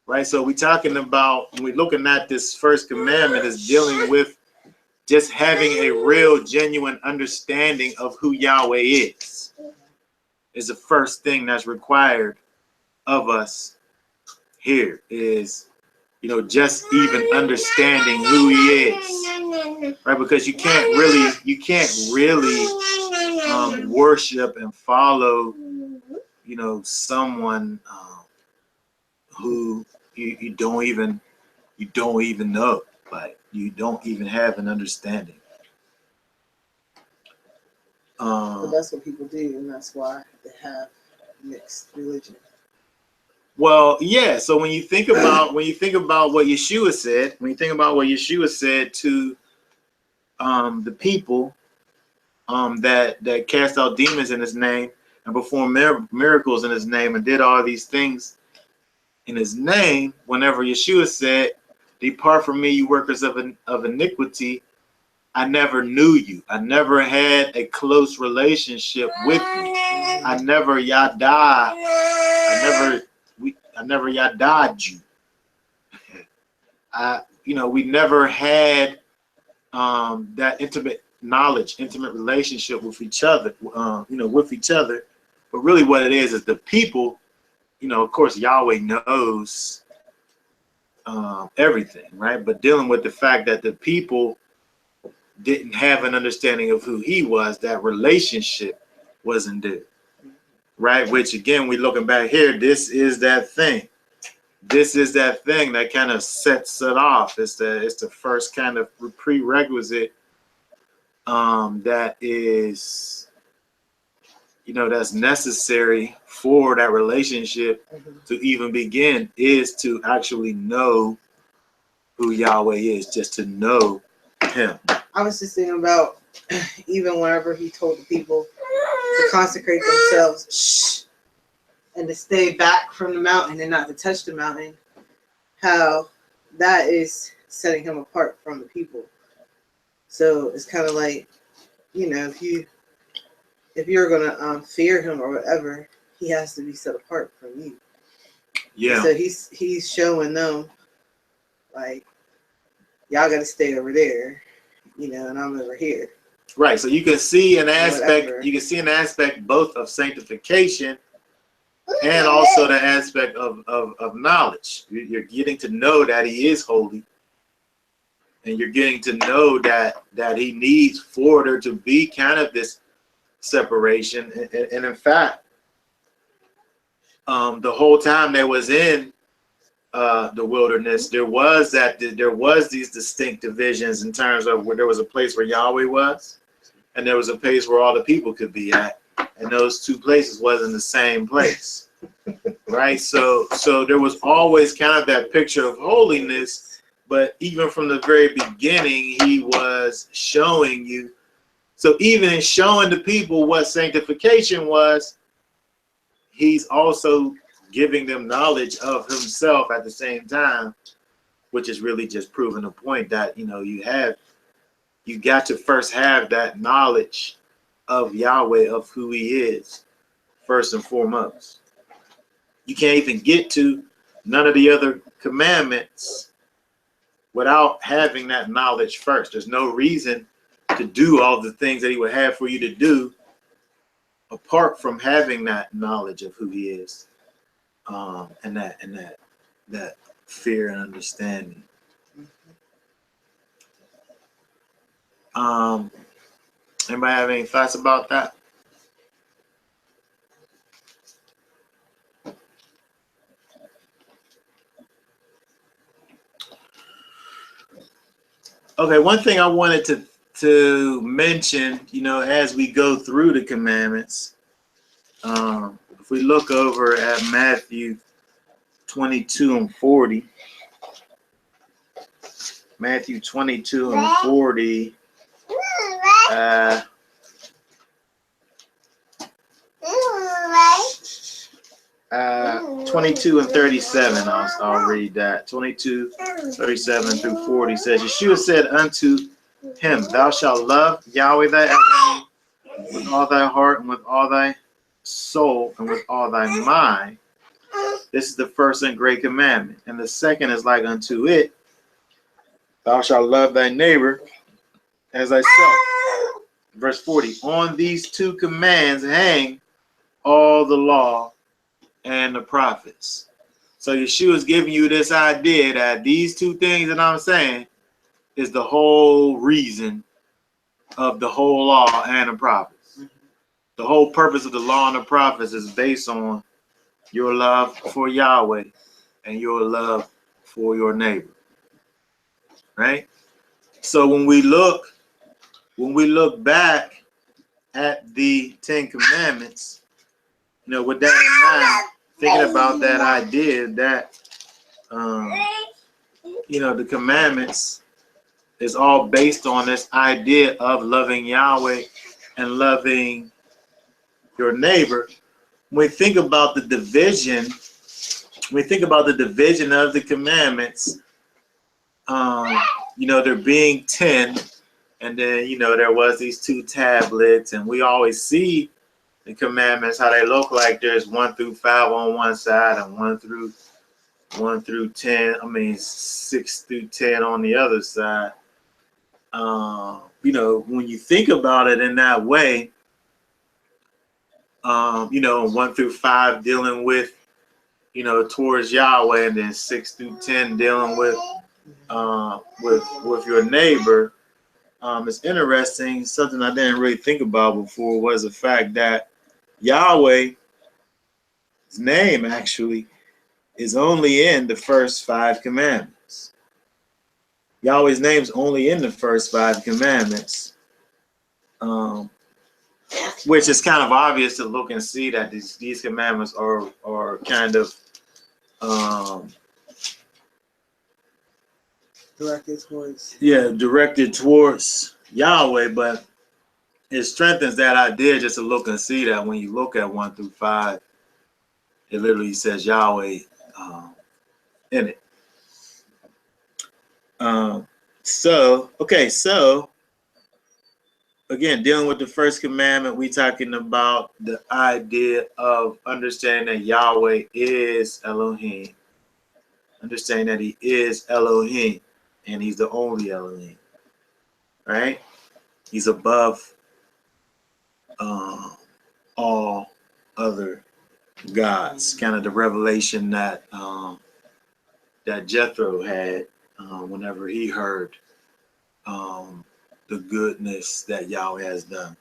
Right? So we're talking about, when we're looking at this first commandment, is dealing with just having a real, genuine understanding of who Yahweh is the first thing that's required of us here, is, just even understanding who he is, right? Because you can't really worship and follow, someone who you don't even know, like you don't even have an understanding. But that's what people do, and that's why they have mixed religion. Well, yeah. So when you think about what Yeshua said, to the people that cast out demons in his name and performed miracles in his name and did all these things in his name, whenever Yeshua said, "Depart from me, you workers of iniquity, I never knew you. I never had a close relationship with you. I never yada. I never yada'd you. We never had that intimate knowledge, intimate relationship with each other, But really what it is the people, of course, Yahweh knows everything, right? But dealing with the fact that the people didn't have an understanding of who he was, that relationship wasn't there, right? Which again, we're looking back here, this is that thing that kind of sets it off. It's the first kind of prerequisite that is, that's necessary for that relationship to even begin, is to actually know who Yahweh is, just to know him. I was just thinking about, even whenever he told the people to consecrate themselves and to stay back from the mountain and not to touch the mountain, how that is setting him apart from the people. So it's kind of like, if you're gonna fear him or whatever, he has to be set apart from you. Yeah. And so he's showing them, like, y'all got to stay over there, and I'm over here. Right. So you can see an aspect. Whatever. You can see an aspect both of sanctification and also the aspect of knowledge. You're getting to know that he is holy, and you're getting to know that he needs for there to be kind of this separation. And in fact, the whole time they was in the wilderness, there was these distinct divisions in terms of where there was a place where Yahweh was, and there was a place where all the people could be at, and those two places wasn't the same place, right? So there was always kind of that picture of holiness, but even from the very beginning, he was showing you. So even in showing the people what sanctification was, he's also giving them knowledge of himself at the same time, which is really just proving the point that, you got to first have that knowledge of Yahweh, of who he is, first and foremost. You can't even get to none of the other commandments without having that knowledge first. There's no reason to do all the things that he would have for you to do apart from having that knowledge of who he is, and that fear and understanding. Anybody have any thoughts about that? Okay, one thing I wanted to mention, as we go through the commandments, if we look over at Matthew 22 and 40, Matthew 22 and 40, 22 and 37, I'll read that. 22, 37 through 40 says, Yeshua said unto him, Thou shalt love Yahweh thy Elohim with all thy heart and with all thy soul and with all thy mind. This is the first and great commandment. And the second is like unto it, Thou shalt love thy neighbor as thyself. Verse 40, on these two commands hang all the law and the prophets. So Yeshua is giving you this idea that these two things that I'm saying is the whole reason of the whole law and the prophets. The whole purpose of the law and the prophets is based on your love for Yahweh and your love for your neighbor. Right? So when we look back at the Ten Commandments, with that in mind, thinking about that idea that the commandments is all based on this idea of loving Yahweh and loving your neighbor. When we think about the division, of the commandments, there being 10, and then there was these 2 tablets, and we always see the commandments how they look like there's 1 through 5 on one side and 1 through 10. 6 through 10 on the other side. When you think about it in that way, 1 through 5 dealing with, towards Yahweh, and then 6 through 10 dealing with your neighbor. It's interesting. Something I didn't really think about before was the fact that Yahweh's name actually is only in the first 5 commandments. Yahweh's name's only in the first 5 commandments, which is kind of obvious to look and see that these commandments are kind of directed towards Yahweh, but it strengthens that idea just to look and see that when you look at 1 through 5, it literally says Yahweh in it. So again, dealing with the first commandment, we talking about the idea of understanding that Yahweh is Elohim. Understanding that he is Elohim, and he's the only Elohim, right? He's above all other gods. Kind of the revelation that that Jethro had whenever he heard the goodness that Yahweh has done.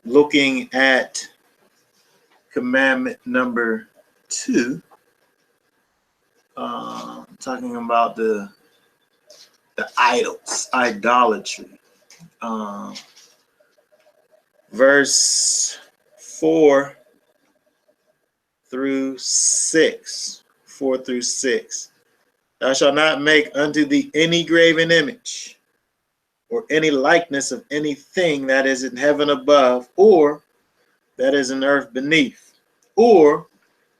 Looking at commandment number 2, talking about the idols, idolatry. Verse 4 through 6. Thou shalt not make unto thee any graven image, or any likeness of anything that is in heaven above, or that is in earth beneath, or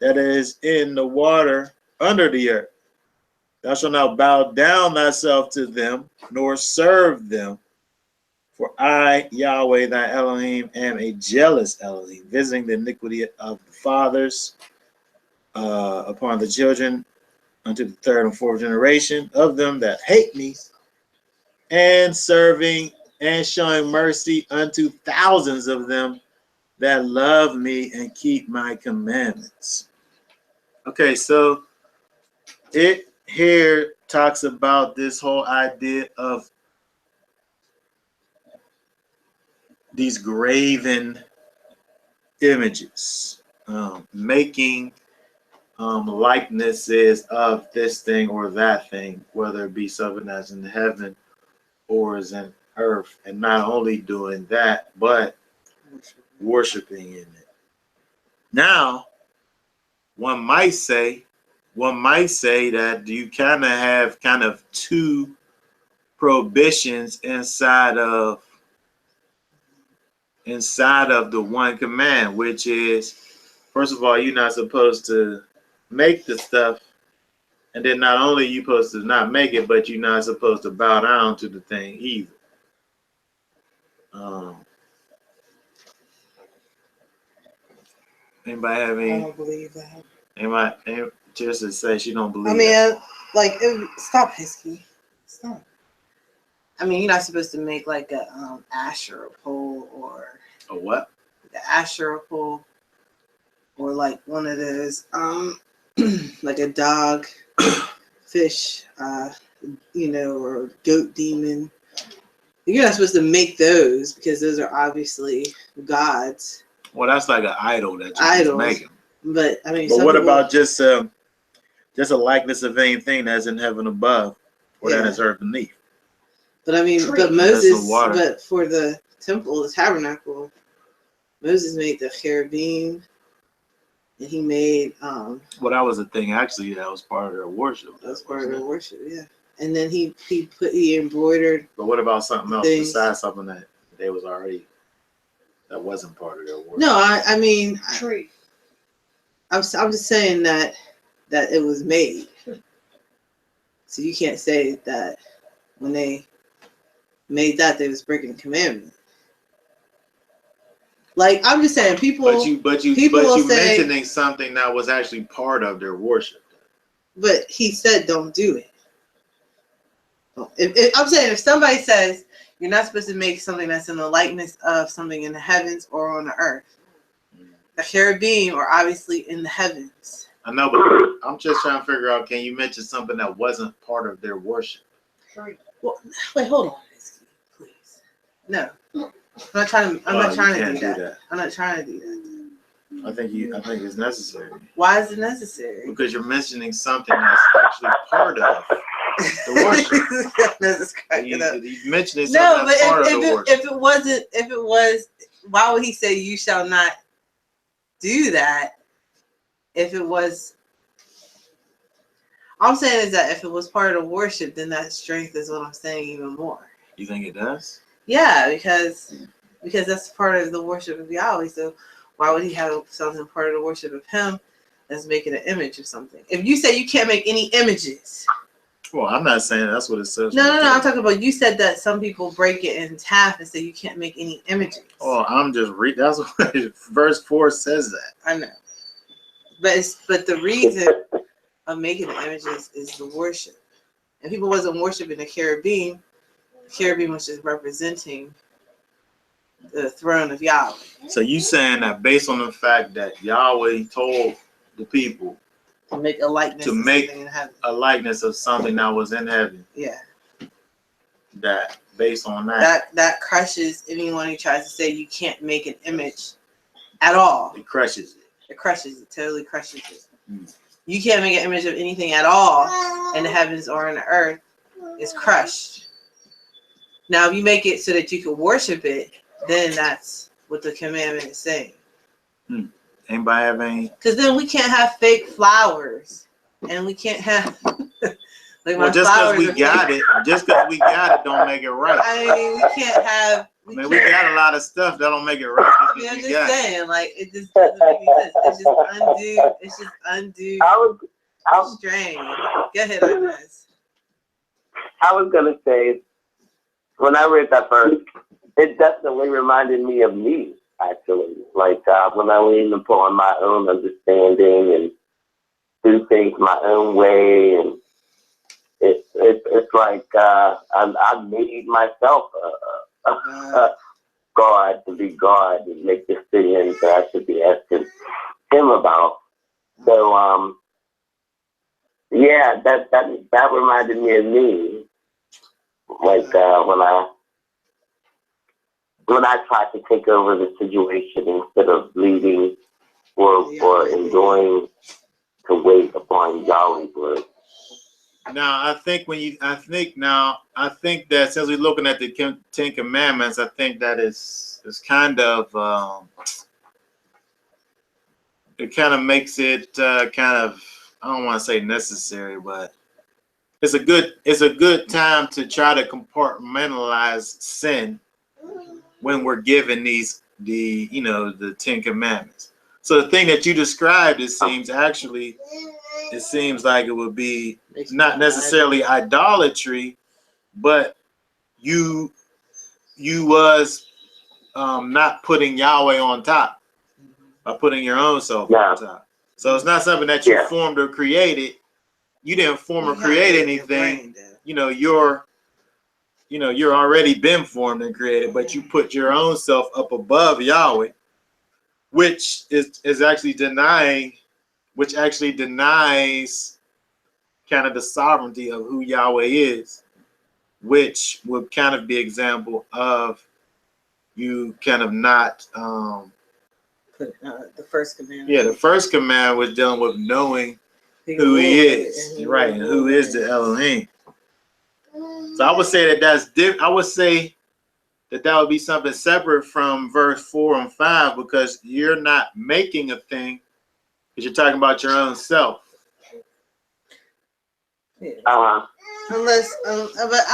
that is in the water under the earth. Thou shalt not bow down thyself to them, nor serve them. For I, Yahweh, thy Elohim, am a jealous Elohim, visiting the iniquity of the fathers upon the children unto the 3rd and 4th generation of them that hate me, and serving and showing mercy unto thousands of them that love me and keep my commandments. Okay, so it here talks about this whole idea of these graven images, making likenesses of this thing or that thing, whether it be something that's in heaven or is in earth, and not only doing that, but worshiping in it. Now, one might say that you kind of have two prohibitions inside of the one command, which is, first of all, you're not supposed to make the stuff, and then not only you supposed to not make it, but you're not supposed to bow down to the thing either. Anybody have any? I don't believe that. Anybody just to say she don't believe? I mean, that. Stop, Hisky. Stop. I mean, you're not supposed to make like a Asherah pole or A what? the Asherah pole, or like one of those like a dog, fish, or goat demon. You're not supposed to make those because those are obviously gods. Well, that's like an idol that you just making. But I mean, but what about just a likeness of anything that's in heaven above or that is earth beneath? But I mean, but Moses, but for the temple, the tabernacle, Moses made the cherubim, and he made well, that was a thing actually that was part of their worship. That was part of their worship, yeah. And then he embroidered. But what about something else besides something that they was already that wasn't part of their worship? No, I mean, I'm just saying that it was made. So you can't say that when they made that they was breaking the commandment. Like, I'm just saying, people. But you mentioning something that was actually part of their worship. But he said, "Don't do it." I'm saying, if somebody says you're not supposed to make something that's in the likeness of something in the heavens or on the earth, the cherubim are obviously in the heavens. I know, but I'm just trying to figure out: can you mention something that wasn't part of their worship? Well, wait, hold on, please. No. I'm not trying to do that. I'm not trying to do that. I think it's necessary. Why is it necessary? Because you're mentioning something that's actually part of the worship. You mentioned something that's part of the worship. If it was, why would he say you shall not do that? If it was, I'm saying is that if it was part of the worship, then that strengthens what I'm saying even more. You think it does? Yeah, because that's part of the worship of Yahweh. So why would he have something part of the worship of him that's making an image of something? If you say you can't make any images. Well, I'm not saying that's what it says. No. I'm talking about, you said that some people break it in half and say you can't make any images. Oh, I'm just reading. That's what verse 4 says that. I know. But the reason of making the images is the worship. And people wasn't worshiping the cherubim was just representing the throne of Yahweh. So you saying that based on the fact that Yahweh told the people to make a likeness of something that was in heaven. Yeah. That based on that crushes anyone who tries to say you can't make an image at all. It crushes it. Totally crushes it. You can't make an image of anything at all in the heavens or in the earth. It's crushed. Now, if you make it so that you can worship it, then that's what the commandment is saying. Anybody have any? Because then we can't have fake flowers, and we can't have. Well, just because we got it, don't make it right. I mean, we can't have. We got a lot of stuff that don't make it right. I'm just saying, like, it just doesn't make any sense. It's just undue. Strange. Go ahead, Inez. I was gonna say, when I read that verse, it definitely reminded me of me. Actually, like when I lean upon my own understanding and do things my own way, and it's like I made myself a God to be God and make decisions that I should be asking Him about. So Yeah, that reminded me of me. Like when I tried to take over the situation instead of leading or enjoying to wait upon Yahweh's word. Now, I think that since we're looking at the Ten Commandments, I think that is kind of it kind of makes it kind of, I don't want to say necessary, but it's a good time to try to compartmentalize sin when we're given the Ten Commandments. So the thing that you described, it seems like it would be not necessarily idolatry, but you was not putting Yahweh on top by putting your own self on top. So it's not something that you formed or created. You didn't form or create anything. You're already been formed and created, but you put your own self up above Yahweh, which actually denies kind of the sovereignty of who Yahweh is, which would kind of be example of you kind of not the first command. Yeah, the first command was dealing with knowing who he is, right, and who is the Elohim. So I would say I would say that would be something separate from verse 4 and 5, because you're not making a thing, because you're talking about your own self. Unless, but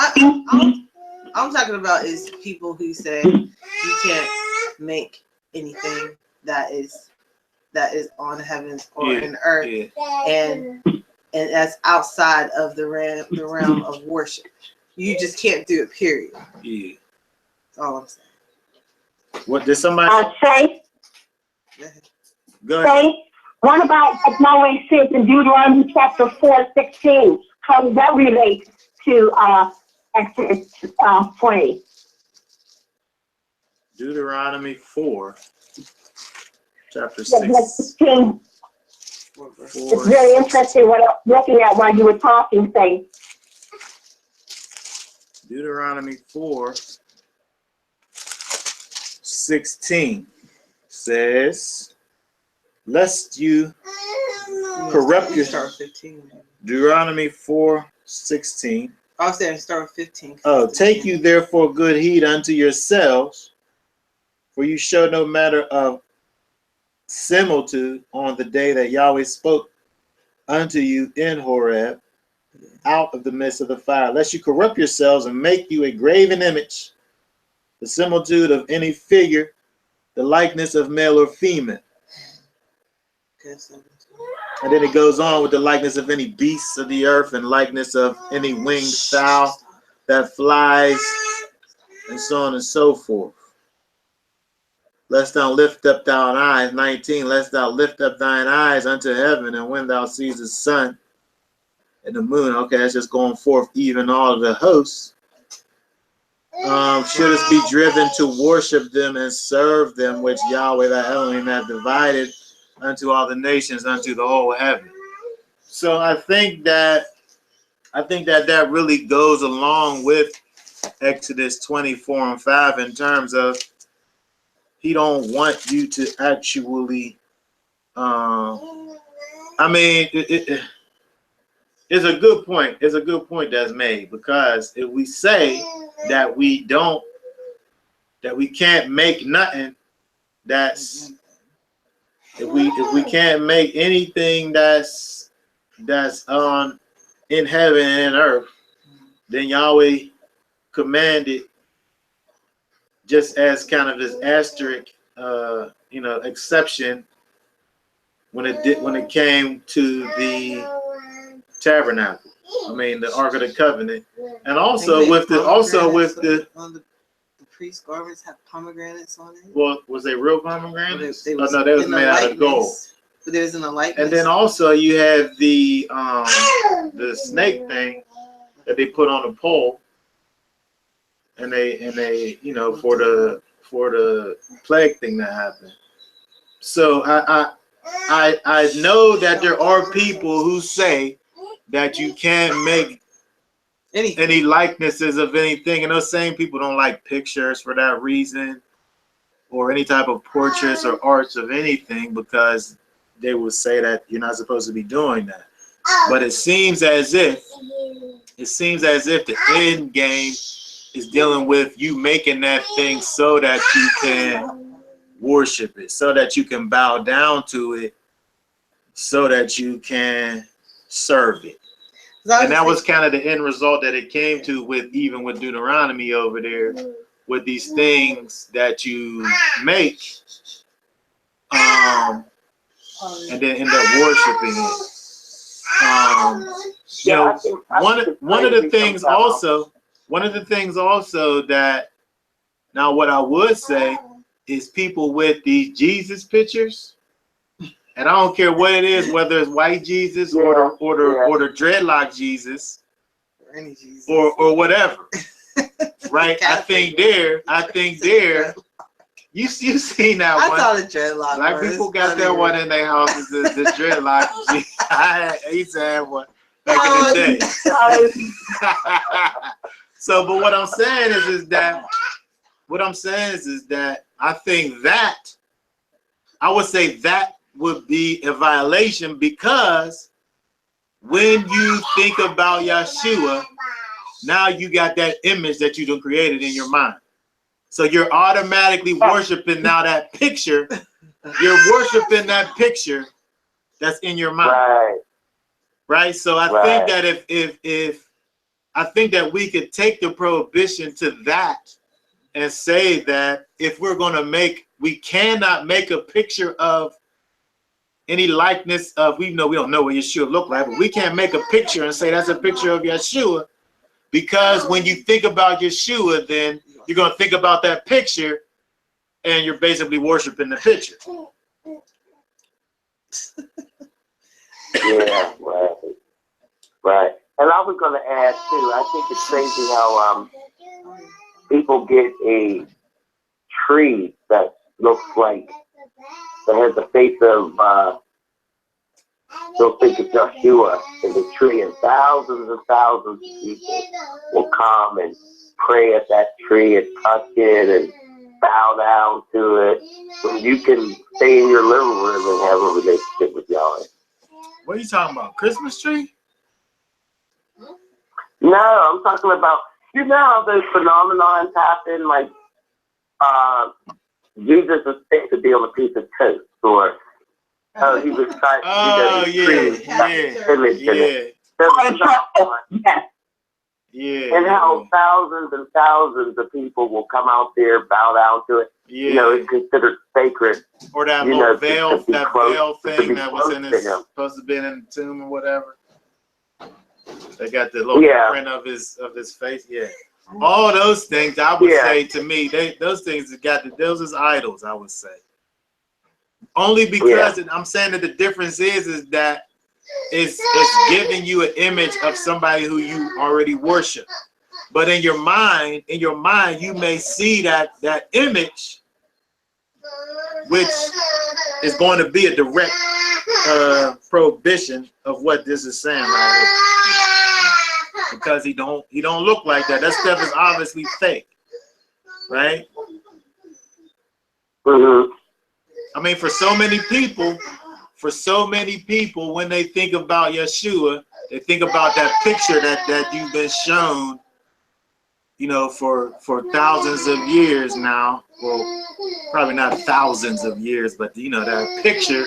I'm talking about is people who say you can't make anything that is on heaven or in earth, and that's outside of the realm of worship. You just can't do it. Period. Yeah. That's all I'm saying. What did somebody say? Go ahead. Say, what about what Yahweh says in Deuteronomy chapter 4:16? How does that relate to Exodus 20? Deuteronomy 4, chapter 6. It's very interesting what I'm looking at while you were talking, saying. Deuteronomy 4:16 says, lest you corrupt your start 15. Deuteronomy 4:16. I was saying start with 15. Oh, take you therefore good heed unto yourselves, for you show no matter of similitude on the day that Yahweh spoke unto you in Horeb, out of the midst of the fire, lest you corrupt yourselves and make you a graven image, the similitude of any figure, the likeness of male or female. And then it goes on with the likeness of any beasts of the earth and likeness of any winged fowl that flies, and so on and so forth. Lest thou lift up thine eyes, 19, lest thou lift up thine eyes unto heaven, and when thou seest the sun and the moon, okay, that's just going forth, even all of the hosts, shouldest be driven to worship them and serve them, which Yahweh thy Elohim hath divided unto all the nations, unto the whole heaven. So I think that really goes along with Exodus 24 and 5 in terms of he don't want you to actually it's a good point. It's a good point that's made, because if we say that we can't make nothing, that's if we can't make anything that's on in heaven and earth, then Yahweh commanded, just as kind of this asterisk exception when it came to the tabernacle. The Ark of the Covenant, and also with the priest's garments have pomegranates on it. Well, was they real pomegranates? They was made out of gold. But there's in the likeness. And then also you have the snake thing that they put on a pole, and they for the plague thing that happened. So I know that there are people who say that you can't make any likenesses of anything. And those same people don't like pictures for that reason, or any type of portraits or arts of anything, because they will say that you're not supposed to be doing that. But it seems as if the end game is dealing with you making that thing so that you can worship it, so that you can bow down to it, so that you can serve it. And that was kind of the end result that it came to with Deuteronomy over there, with these things that you make, and then end up worshiping it. One of the things also that, now what I would say is people with these Jesus pictures, and I don't care what it is, whether it's white Jesus or the dreadlock Jesus, or whatever, right? I think there. You seen that one? I saw the dreadlock. Black people got that one in their houses. The dreadlock. I used to have one back in the day. So, but what I'm saying is that I think that I would say that would be a violation, because when you think about Yeshua, now you got that image that you done created in your mind. So you're automatically worshiping now that picture. You're worshiping that picture that's in your mind. Right? So I think that if I think that we could take the prohibition to that and say that if we're going to we cannot make a picture of any likeness of, we don't know what Yeshua looked like, but we can't make a picture and say that's a picture of Yeshua, because when you think about Yeshua, then you're going to think about that picture and you're basically worshiping the picture. Yeah, right. And I was going to add too, I think it's crazy how people get a tree that looks like, that has the face of, they'll think of Joshua in the tree, and thousands of people will come and pray at that tree and touch it and bow down to it. So you can stay in your living room and have a relationship with Yahweh. What are you talking about? Christmas tree? No, I'm talking about, you know how those phenomenons happen, like Jesus is supposed to be on a piece of toast, or he was trying to Yes. And how thousands and thousands of people will come out there, bow down to it. Yeah. You know, it's considered sacred. Or that little veil, veil thing that was in his, supposed to be in the tomb or whatever. They got the little print of his face. Yeah. All those things, I would say, to me, those things those is idols, I would say. Only because I'm saying that the difference is that it's giving you an image of somebody who you already worship. But in your mind, you may see that image, which is going to be a direct prohibition of what this is saying right here. Because he don't look like that. That stuff is obviously fake, right? Mm-hmm. I mean, for so many people, when they think about Yeshua, they think about that picture that you've been shown, you know, for thousands of years now. Well, probably not thousands of years, but you know, that picture,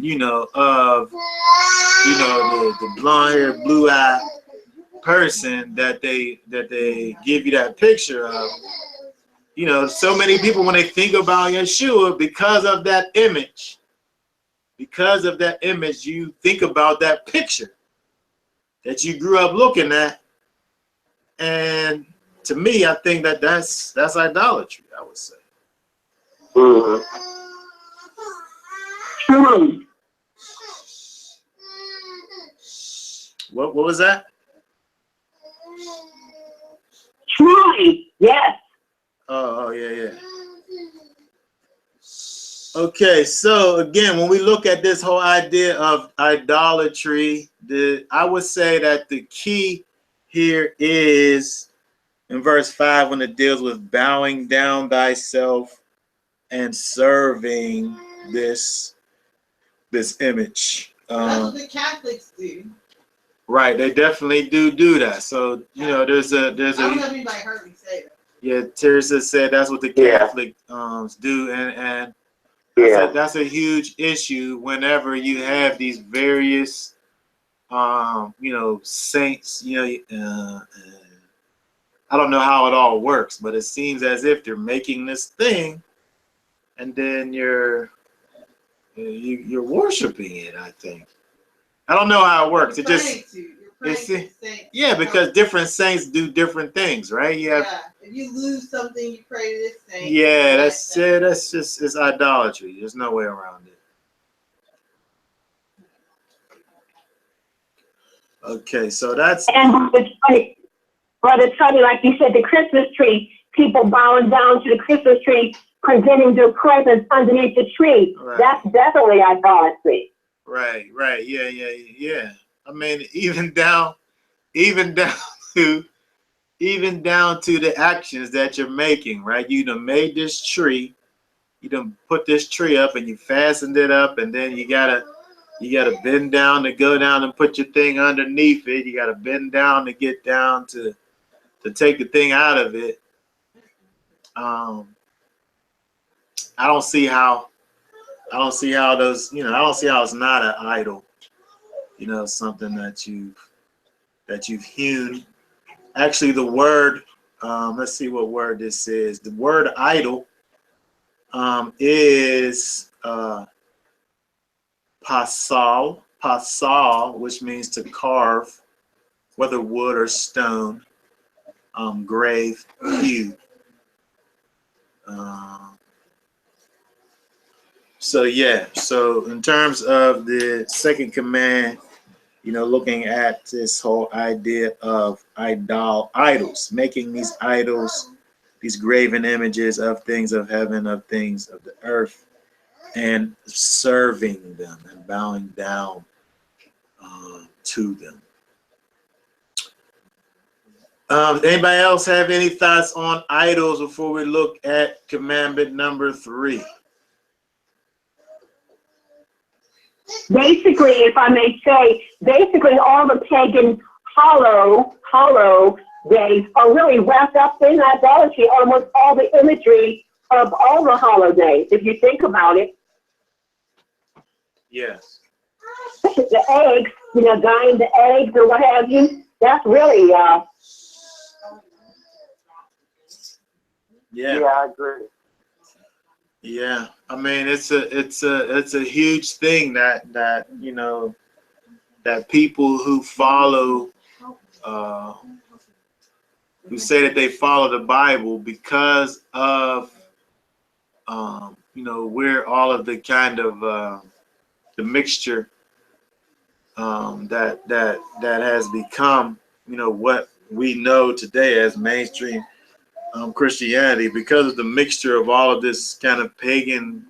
you know, of, you know, the blonde-haired, blue-eyed person that they give you that picture of. You know, so many people, when they think about Yeshua, because of that image, you think about that picture that you grew up looking at. And to me, I think that's idolatry, I would say. Mm-hmm. Truly. What was that? Truly, yes. Oh yeah. Okay, so again, when we look at this whole idea of idolatry, I would say that the key here is in verse 5 when it deals with bowing down thyself and serving this image. That's what the Catholics do. Right, they definitely do that. So there's I don't know if anybody heard me say that. Yeah, Teresa said that's what the Catholic do, and that's a huge issue whenever you have these various saints. I don't know how it all works, but it seems as if they're making this thing, and then you're worshiping it. I think I don't know how it works. Yeah, because different saints do different things, right? Yeah. If you lose something, you pray to this saint. Yeah, that's it. That's just it's idolatry. There's no way around it. Okay, so that's. And Brother Tony, like you said, the Christmas tree, people bowing down to the Christmas tree, presenting their presents underneath the tree. Right. That's definitely idolatry. Right. Yeah. I mean, even down to the actions that you're making, right? You done made this tree, you done put this tree up, and you fastened it up, and then you gotta bend down to go down and put your thing underneath it. You gotta bend down to get down to take the thing out of it. I don't see how those, I don't see how it's not an idol. Something that you've hewn. Actually, the word, let's see what word this is. The word idol is pasal, which means to carve, whether wood or stone, grave, hew. So in terms of the second command, looking at this whole idea of idols, making these idols, these graven images of things of heaven, of things of the earth, and serving them and bowing down to them. Anybody else have any thoughts on idols before we look at commandment number 3? Basically, if I may say, all the pagan hollow days are really wrapped up in idolatry, almost all the imagery of all the hollow days, if you think about it. Yes. The eggs, dyeing the eggs or what have you, that's really, Yeah, I agree. Yeah, I mean it's a huge thing that people who follow who say that they follow the Bible because of where all of the kind of the mixture that has become what we know today as mainstream Christianity, because of the mixture of all of this kind of pagan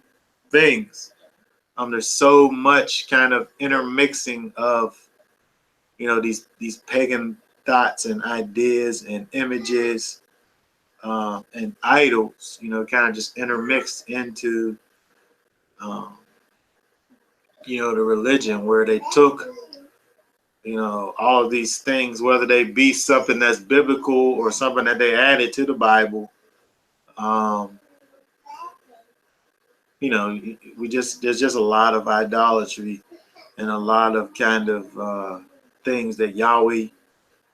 things. There's so much kind of intermixing of these pagan thoughts and ideas and images and idols, kind of just intermixed into the religion, where they took all of these things, whether they be something that's biblical or something that they added to the Bible. There's just a lot of idolatry and a lot of kind of things that Yahweh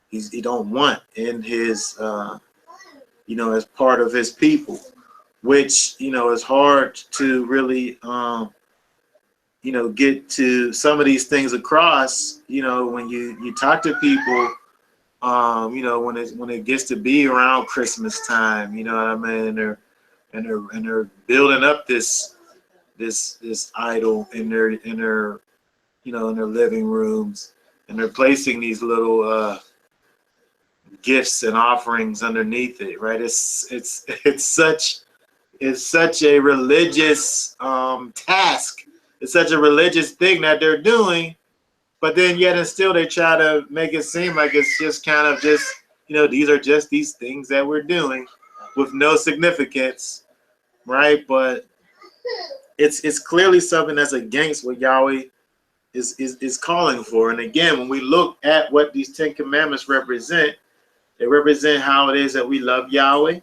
he don't want in his as part of his people, which is hard to really get to some of these things across, when you talk to people, when it gets to be around Christmas time, what I mean, and they're building up this idol in their in their living rooms, and they're placing these little gifts and offerings underneath it, right? It's it's such a religious task. It's such a religious thing that they're doing, but then yet and still they try to make it seem like it's just kind of just, these are just these things that we're doing with no significance, right? But it's clearly something that's against what Yahweh is calling for. And again, when we look at what these 10 commandments represent, they represent how it is that we love Yahweh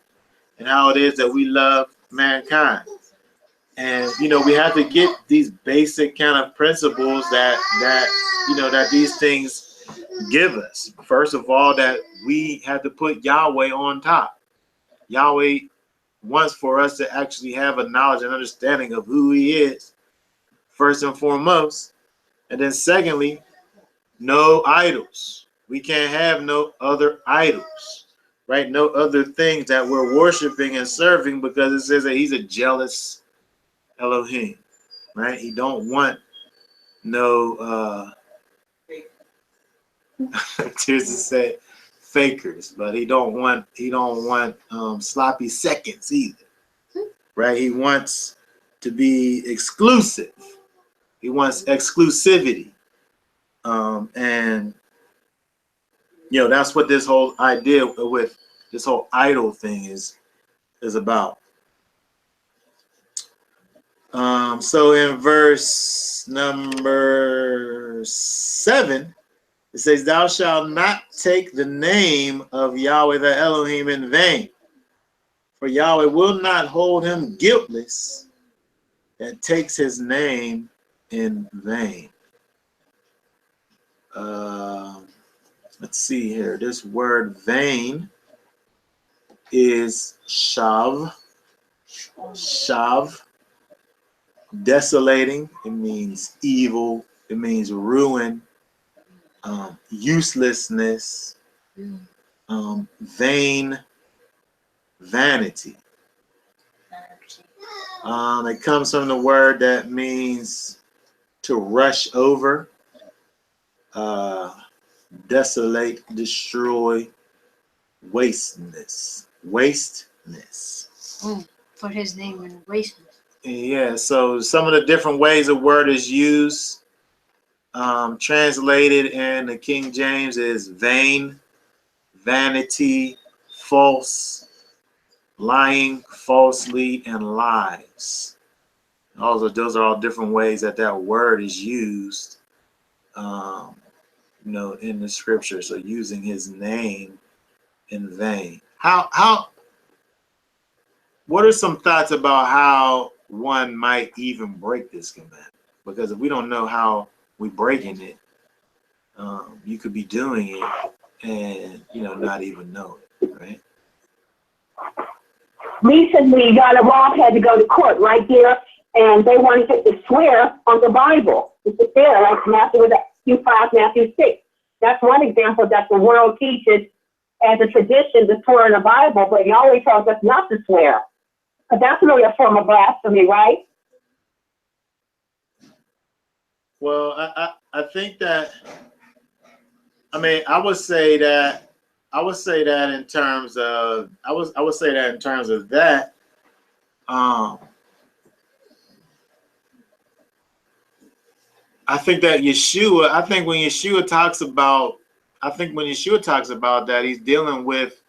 and how it is that we love mankind. And we have to get these basic kind of principles that these things give us. First of all, that we have to put Yahweh on top. Yahweh wants for us to actually have a knowledge and understanding of who he is, first and foremost. And then secondly, no idols. We can't have no other idols, right? No other things that we're worshiping and serving, because it says that he's a jealous Elohim, right? He don't want no tears to say fakers, but he don't want sloppy seconds either, right? He wants to be exclusive. He wants exclusivity, and that's what this whole idea with this whole idol thing is about. So in verse number 7, it says, "Thou shalt not take the name of Yahweh the Elohim in vain, for Yahweh will not hold him guiltless that takes his name in vain." Let's see here. This word vain is shav. Shav. Desolating. It means evil. It means ruin. Uselessness. Vain. Vanity. It comes from the word that means to rush over, desolate, destroy, wasteness. For his name in wasteness. Yeah, so some of the different ways a word is used, translated in the King James, is vain, vanity, false, lying, falsely, and lies. Also, those are all different ways that word is used, in the scripture. So using his name in vain. What are some thoughts about how one might even break this commandment? Because if we don't know how we're breaking it, you could be doing it and not even know it, right? Recently, Donna Roth had to go to court right there, and they wanted him to swear on the Bible. It's there, like Matthew 5, Matthew 6. That's one example that the world teaches as a tradition to swear in the Bible, but he always tells us not to swear. But that's really a form of blasphemy, right? Well, I think that, I would say that in terms of that. I think that Yeshua. I think when Yeshua talks about that, he's dealing with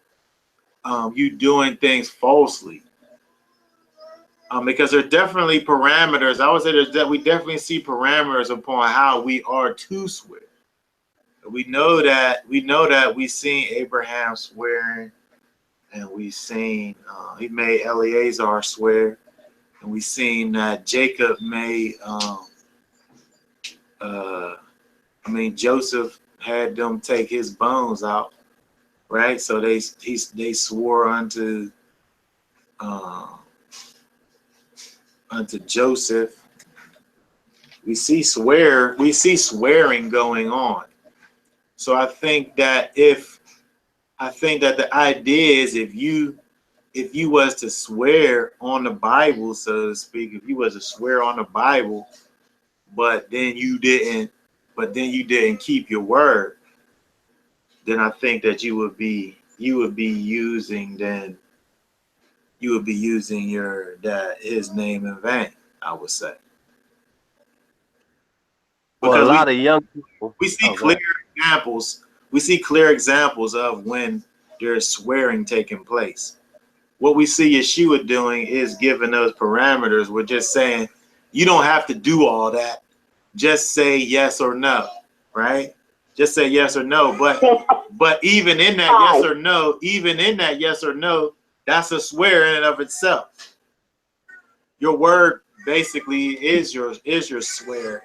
you doing things falsely. Because there are definitely parameters. I would say we definitely see parameters upon how we are to swear. We know that we've seen Abraham swearing, and we've seen he made Eleazar swear, and we've seen that Jacob made. Joseph had them take his bones out, right? So they swore unto Joseph. We see swearing going on. So I think that the idea is if you was to swear on the Bible, so to speak, if you was to swear on the Bible, but then you didn't keep your word, then I think that you would be using then you would be using his name in vain, I would say. Well, a Because lot of young people. we see Oh, go clear ahead. examples. We see clear examples of when there's swearing taking place. What we see Yeshua doing is giving those parameters. We're just saying you don't have to do all that. Just say yes or no, right? Just say yes or no. But even in that yes or no, that's a swear in and of itself. Your word basically is your swear.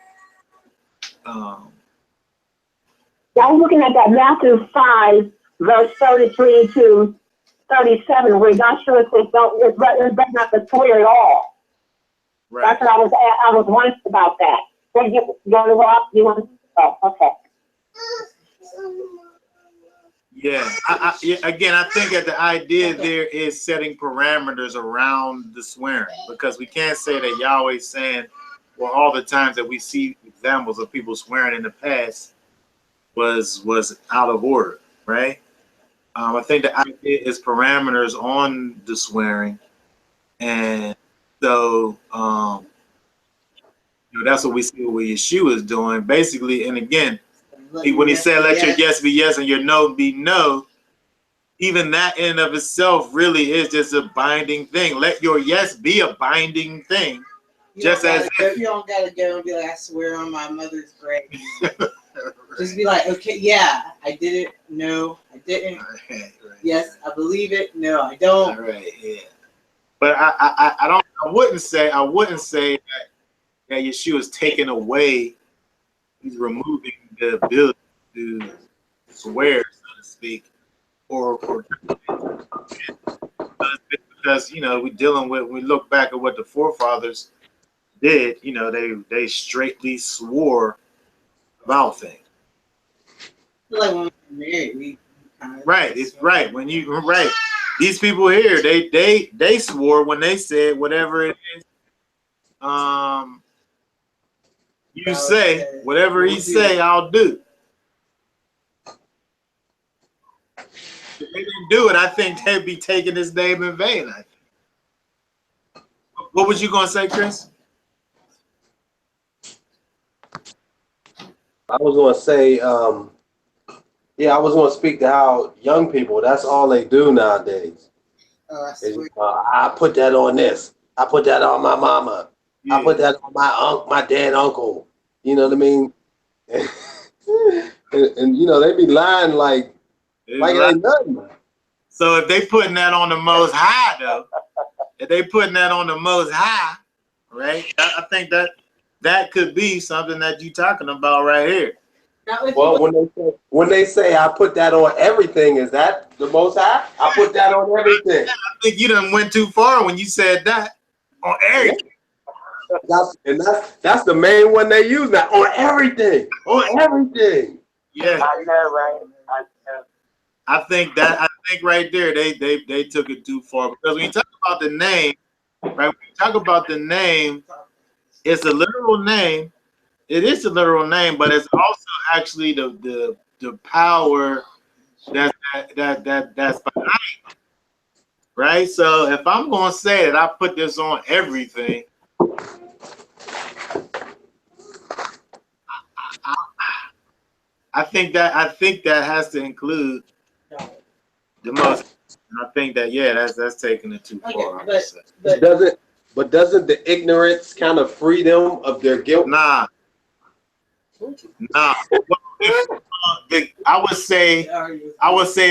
I was looking at that Matthew 5, verse 33 to 37, where Joshua says, it's better not to swear at all. Right. That's what I was wondering about that. What you want to walk? You want? Oh, okay. Yeah. Again, I think that the idea there is setting parameters around the swearing, because we can't say that Yahweh's saying, well, all the times that we see examples of people swearing in the past was out of order, right? I think the idea is parameters on the swearing, and so that's what we see what Yeshua is doing, basically. And again, when he said, "Let your yes be yes and your no be no," even that in and of itself really is just a binding thing. Let your yes be a binding thing, just as if you don't gotta go and be like, I swear on my mother's grave. Just be like, okay, yeah, I did it. No, I didn't. Right. Yes, I believe it. No, I don't. Right. Yeah. But I wouldn't say that Yeshua is taking away. He's removing the ability to swear, so to speak, or because we look back at what the forefathers did. They straightly swore about things. Like when we're married, we Right. It's right. Right. These people here, they swore when they said whatever it is. You say whatever he say, I'll do. If they didn't do it, I think they'd be taking his name in vain. What was you gonna say, Chris? I was going to say, I was going to speak to how young people, that's all they do nowadays. I Is, swear. I put that on this. I put that on my mama. Yeah. I put that on my dead uncle. You know what I mean? and they be lying like it ain't nothing. So if they putting that on the Most High, though, right? I think that could be something that you're talking about right here. Well, when they say I put that on everything, is that the Most High? I put that on everything. I think you done went too far when you said that. On everything. That's the main one they use now. On everything. On everything. Yeah. I know, right? I know. I think right there they took it too far, because when you talk about the name, right? When you talk about the name, it's a literal name. It is a literal name, but it's also actually the power that's behind it, right? So if I'm gonna say that I put this on everything, I think that has to include the most. I think that that's taking it too far. But doesn't the ignorance kind of free them of their guilt? Nah. Well, I would say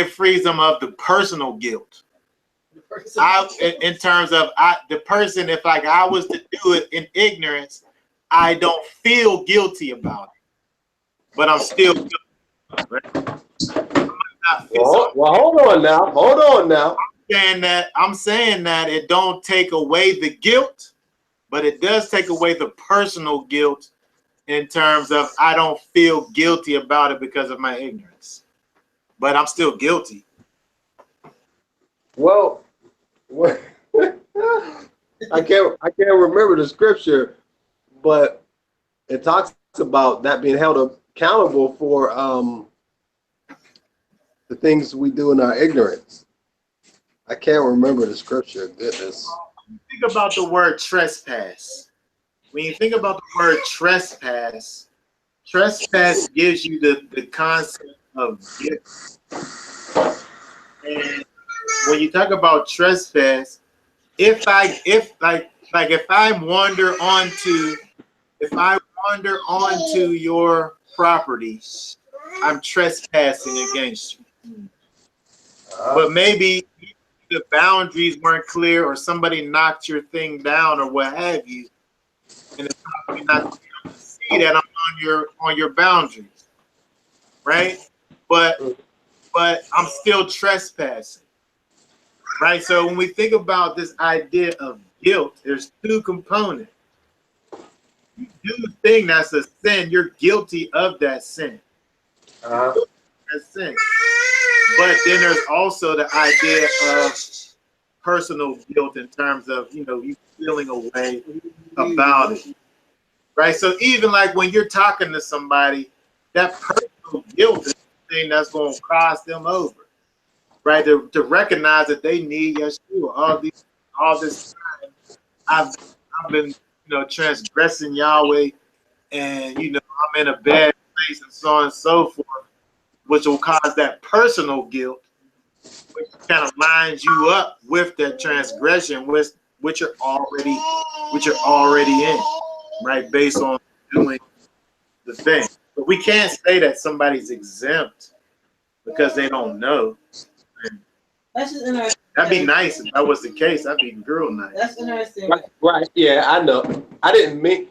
it frees them of the personal guilt. In terms of the person, if like I was to do it in ignorance, I don't feel guilty about it, but I'm still guilty. Right? Well, hold on now. I'm saying that it don't take away the guilt, but it does take away the personal guilt in terms of I don't feel guilty about it because of my ignorance, but I'm still guilty. Well, I can't remember the scripture, but it talks about that being held accountable for the things we do in our ignorance. I can't remember the scripture. Goodness. Think about the word trespass. When you think about the word trespass, trespass gives you the concept of guilt. And when you talk about trespass, if I wander onto your property, I'm trespassing against you. But maybe the boundaries weren't clear, or somebody knocked your thing down, or what have you, and it's probably not able to see that I'm on your boundaries, right? But I'm still trespassing, right? So when we think about this idea of guilt, there's two components. You do the thing that's a sin, you're guilty of that sin. That's sin. But then there's also the idea of personal guilt in terms of, you feeling a way about it, right? So even like when you're talking to somebody, that personal guilt is the thing that's going to cross them over, right? To recognize that they need Yeshua. All this time, I've been, transgressing Yahweh, and I'm in a bad place, and so on and so forth, which will cause that personal guilt, which kind of lines you up with that transgression, which you're already in, right? Based on doing the thing. But we can't say that somebody's exempt because they don't know. That's just interesting. That'd be nice if that was the case. That'd be real nice. That's interesting. Right. Yeah, I know. I didn't mean.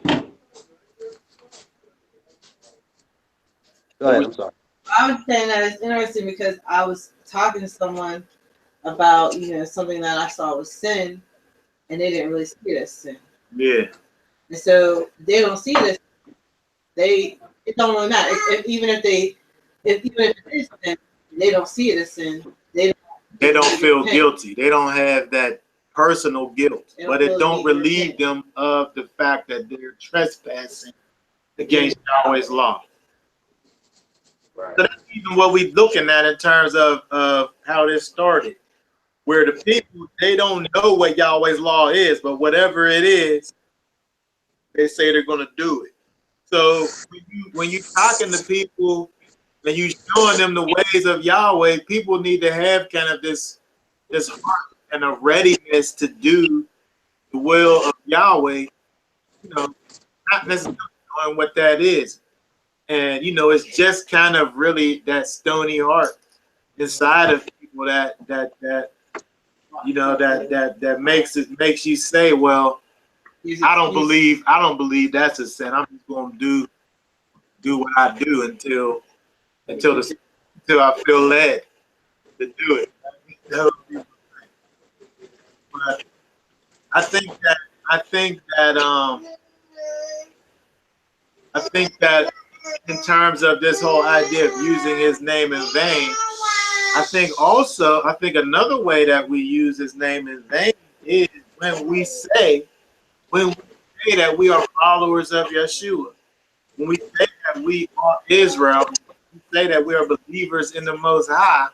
Go ahead. I'm sorry. I was saying that it's interesting because I was talking to someone about, something that I saw was sin, and they didn't really see it as sin. Yeah. And so they don't see this. It don't really matter. Even if it is sin, they don't see it as sin. They don't feel guilty. They don't have that personal guilt, but it don't relieve them of the fact that they're trespassing against Yahweh's law. Right. So that's even what we're looking at in terms of how this started, where the people, they don't know what Yahweh's law is, but whatever it is, they say they're going to do it. So when you're talking to people and you showing them the ways of Yahweh, people need to have kind of this heart and a readiness to do the will of Yahweh, not necessarily knowing what that is. And it's just kind of really that stony heart inside of people that makes you say, well, I don't believe that's a sin. I'm just going to do what I do until I feel led to do it. But I think that in terms of this whole idea of using his name in vain, I think another way that we use his name in vain is when we say that we are followers of Yeshua. When we say that we are Israel, we say that we are believers in the Most High.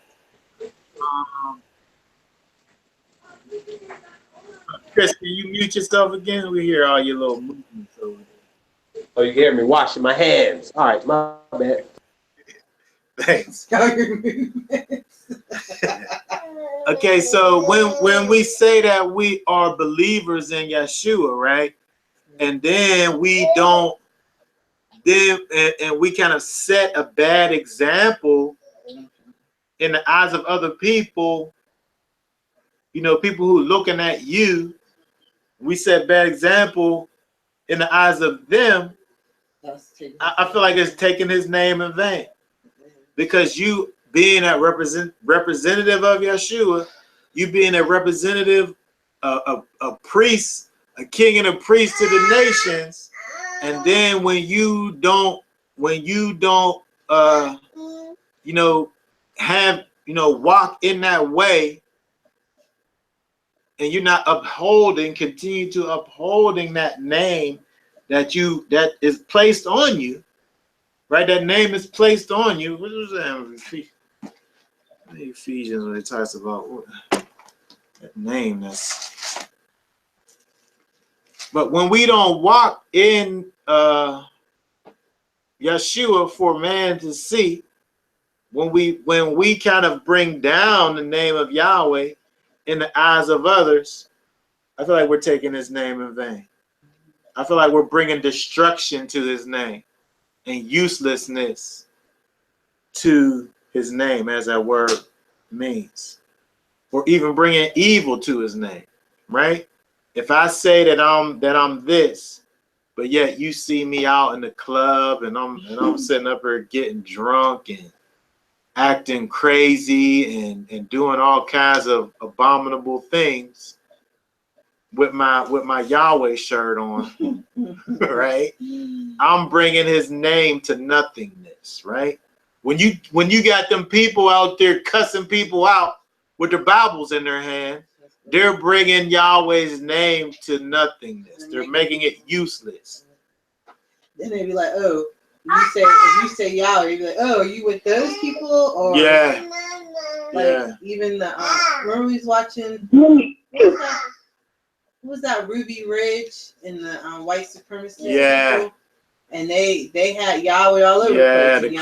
Chris, can you mute yourself again? We hear all your little movements over there. Oh, you hear me washing my hands. All right, my bad. Thanks. Okay, so when we say that we are believers in Yeshua, right? And then we don't, and we kind of set a bad example in the eyes of other people, people who are looking at you, we set bad example in the eyes of them. I feel like it's taking his name in vain, because you being a representative of Yeshua, you being a representative, a priest, a king and a priest to the nations, and then when you don't walk in that way, and you're not continue to upholding that name that is placed on you, right? That name is placed on you. What was that? Ephesians, when it talks about That name that's. But when we don't walk in Yeshua for man to see, when we kind of bring down the name of Yahweh in the eyes of others, I feel like we're taking his name in vain. I feel like we're bringing destruction to his name and uselessness to his name, as that word means, or even bringing evil to his name, right? If I say that I'm this, but yet you see me out in the club and I'm sitting up here getting drunk and acting crazy and doing all kinds of abominable things with my Yahweh shirt on, right? I'm bringing his name to nothingness, right? When you got them people out there cussing people out with their Bibles in their hand, they're bringing Yahweh's name to nothingness. They're making it useless. Then they be like, oh, if you say Yahweh, you be like, oh, are you with those people? Or Yeah. like Yeah. even the remember we was watching who was that Ruby Ridge and the white supremacist people? And they had Yahweh all over Yeah, the place. the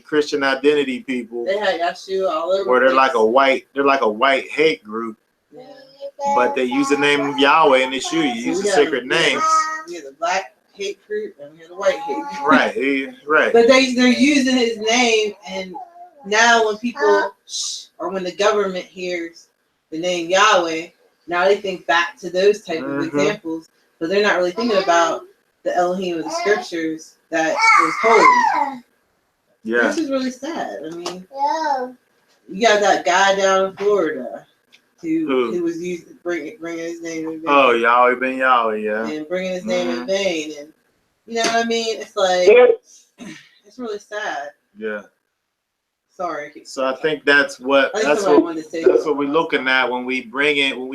Christian identity people. They had Yeshua all over. Where they're like a white hate group. Yeah. But they use the name of Yahweh and they shoot you. Use the sacred names. We had the black hate group and we had the white hate group. Right. But they're using his name, and now when people or when the government hears the name Yahweh, now they think back to those type of examples, but they're not really thinking about the Elohim of the scriptures that is holy. Yeah. This is really sad. I mean, you got that guy down in Florida who was bringing his name in vain. Oh, Yahweh ben Yahweh, yeah. And bringing his name in vain. And you know what I mean? It's like, it's really sad. Yeah. Sorry. So I think that's what we're looking at when we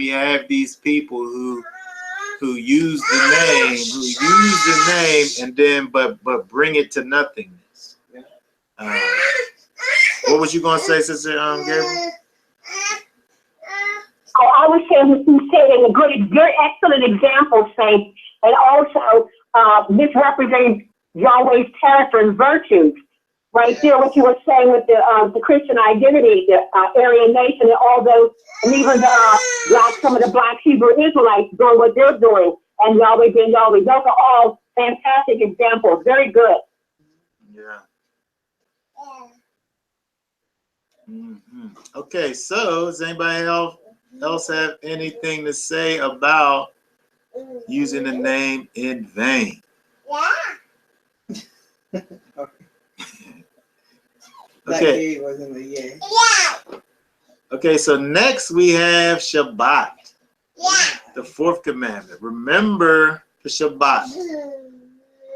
have these people who use the name and then but bring it to nothingness. What was you gonna say, Sister Gabriel? I was saying you said a good excellent example, Saint, and also misrepresenting Yahweh's character and virtues. Right there, what you were saying with the Christian identity, the Aryan nation, and all those, and even some of the black Hebrew Israelites doing what they're doing, and Yahweh being Yahweh. Those are all fantastic examples. Very good. Yeah. Okay, so does anybody else have anything to say about using the name in vain? Okay. Okay, so next we have Shabbat. The fourth commandment. Remember the Shabbat.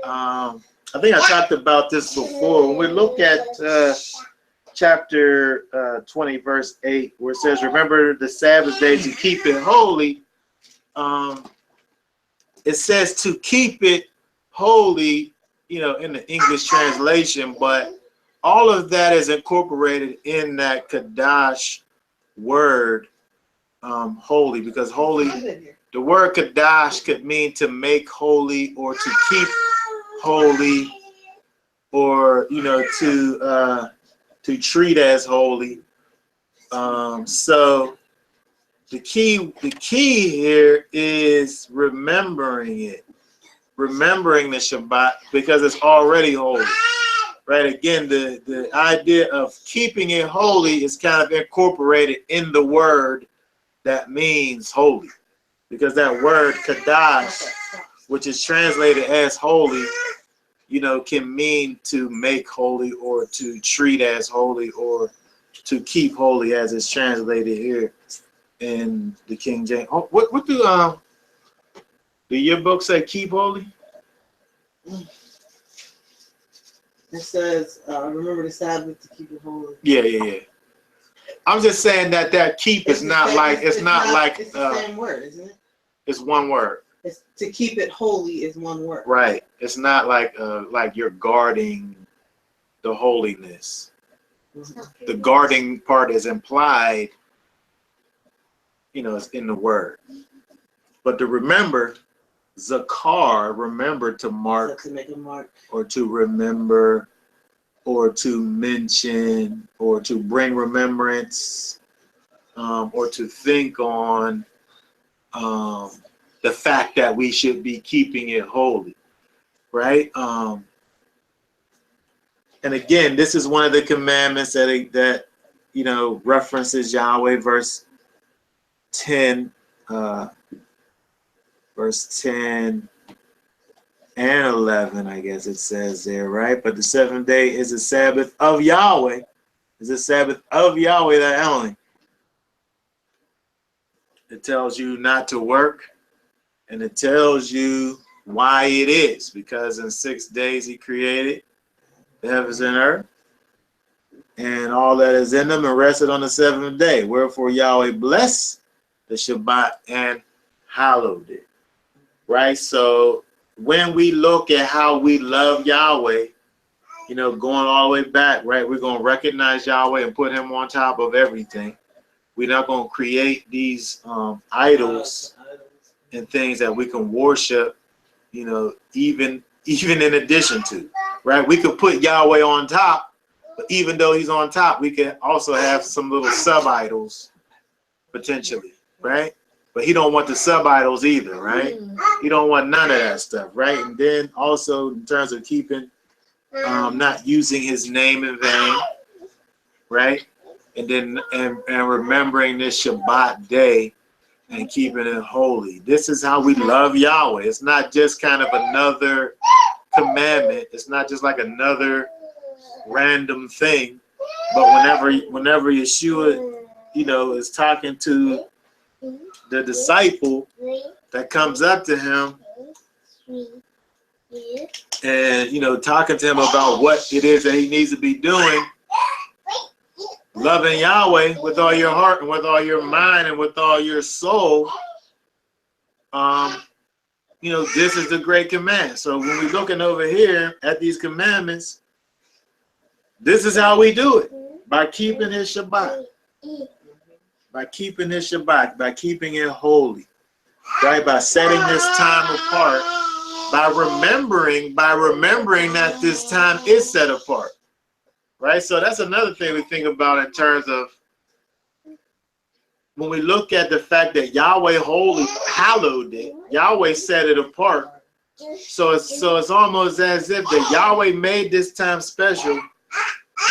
I think I talked about this before. When we look at chapter 20, verse 8, where it says, remember the Sabbath day to keep it holy. It says to keep it holy, in the English translation, but all of that is incorporated in that Kadash word, holy, because holy, the word Kadash could mean to make holy or to keep holy, or to treat as holy. So the key here is remembering it, remembering the Shabbat, because it's already holy. Right, again, the idea of keeping it holy is kind of incorporated in the word that means holy, because that word Kadash, which is translated as holy, can mean to make holy or to treat as holy or to keep holy, as it's translated here in the King James. Oh, what do your book say? Keep holy? It says, remember the Sabbath to keep it holy. Yeah. I'm just saying that keep is not like, it's not like it's the same word, isn't it? It's one word. It's to keep it holy is one word. Right. It's not like you're guarding the holiness. The guarding part is implied it's in the word. But to remember, zakar, remember to mark, So to make a mark. or to remember, or to mention, or to bring remembrance, or to think on the fact that we should be keeping it holy, right? And again, this is one of the commandments that references Yahweh, verse 10, verse 10 and 11, I guess it says there, right? But the seventh day is the Sabbath of Yahweh. Is the Sabbath of Yahweh that only. It tells you not to work, and it tells you why it is, because in 6 days he created the heavens and earth and all that is in them, and rested on the seventh day. Wherefore Yahweh blessed the Shabbat and hallowed it. Right? So when we look at how we love Yahweh, going all the way back, right, we're going to recognize Yahweh and put him on top of everything. We're not going to create these idols and things that we can worship, even in addition to, right? We could put Yahweh on top, but even though he's on top, we could also have some little sub-idols potentially, right? But he don't want the sub-idols either, right? He don't want none of that stuff, right? And then also in terms of keeping, not using his name in vain, right? And then and remembering this Shabbat day and keeping it holy. This is how we love Yahweh. It's not just kind of another commandment. It's not just like another random thing. But whenever Yeshua, is talking to the disciple that comes up to him and talking to him about what it is that he needs to be doing, loving Yahweh with all your heart and with all your mind and with all your soul, this is the great command. So when we're looking over here at these commandments, this is how we do it, by keeping his Shabbat. By keeping his Shabbat, by keeping it holy, right? By setting this time apart, by remembering that this time is set apart, right? So that's another thing we think about in terms of when we look at the fact that Yahweh holy hallowed it, Yahweh set it apart. So it's almost as if that Yahweh made this time special.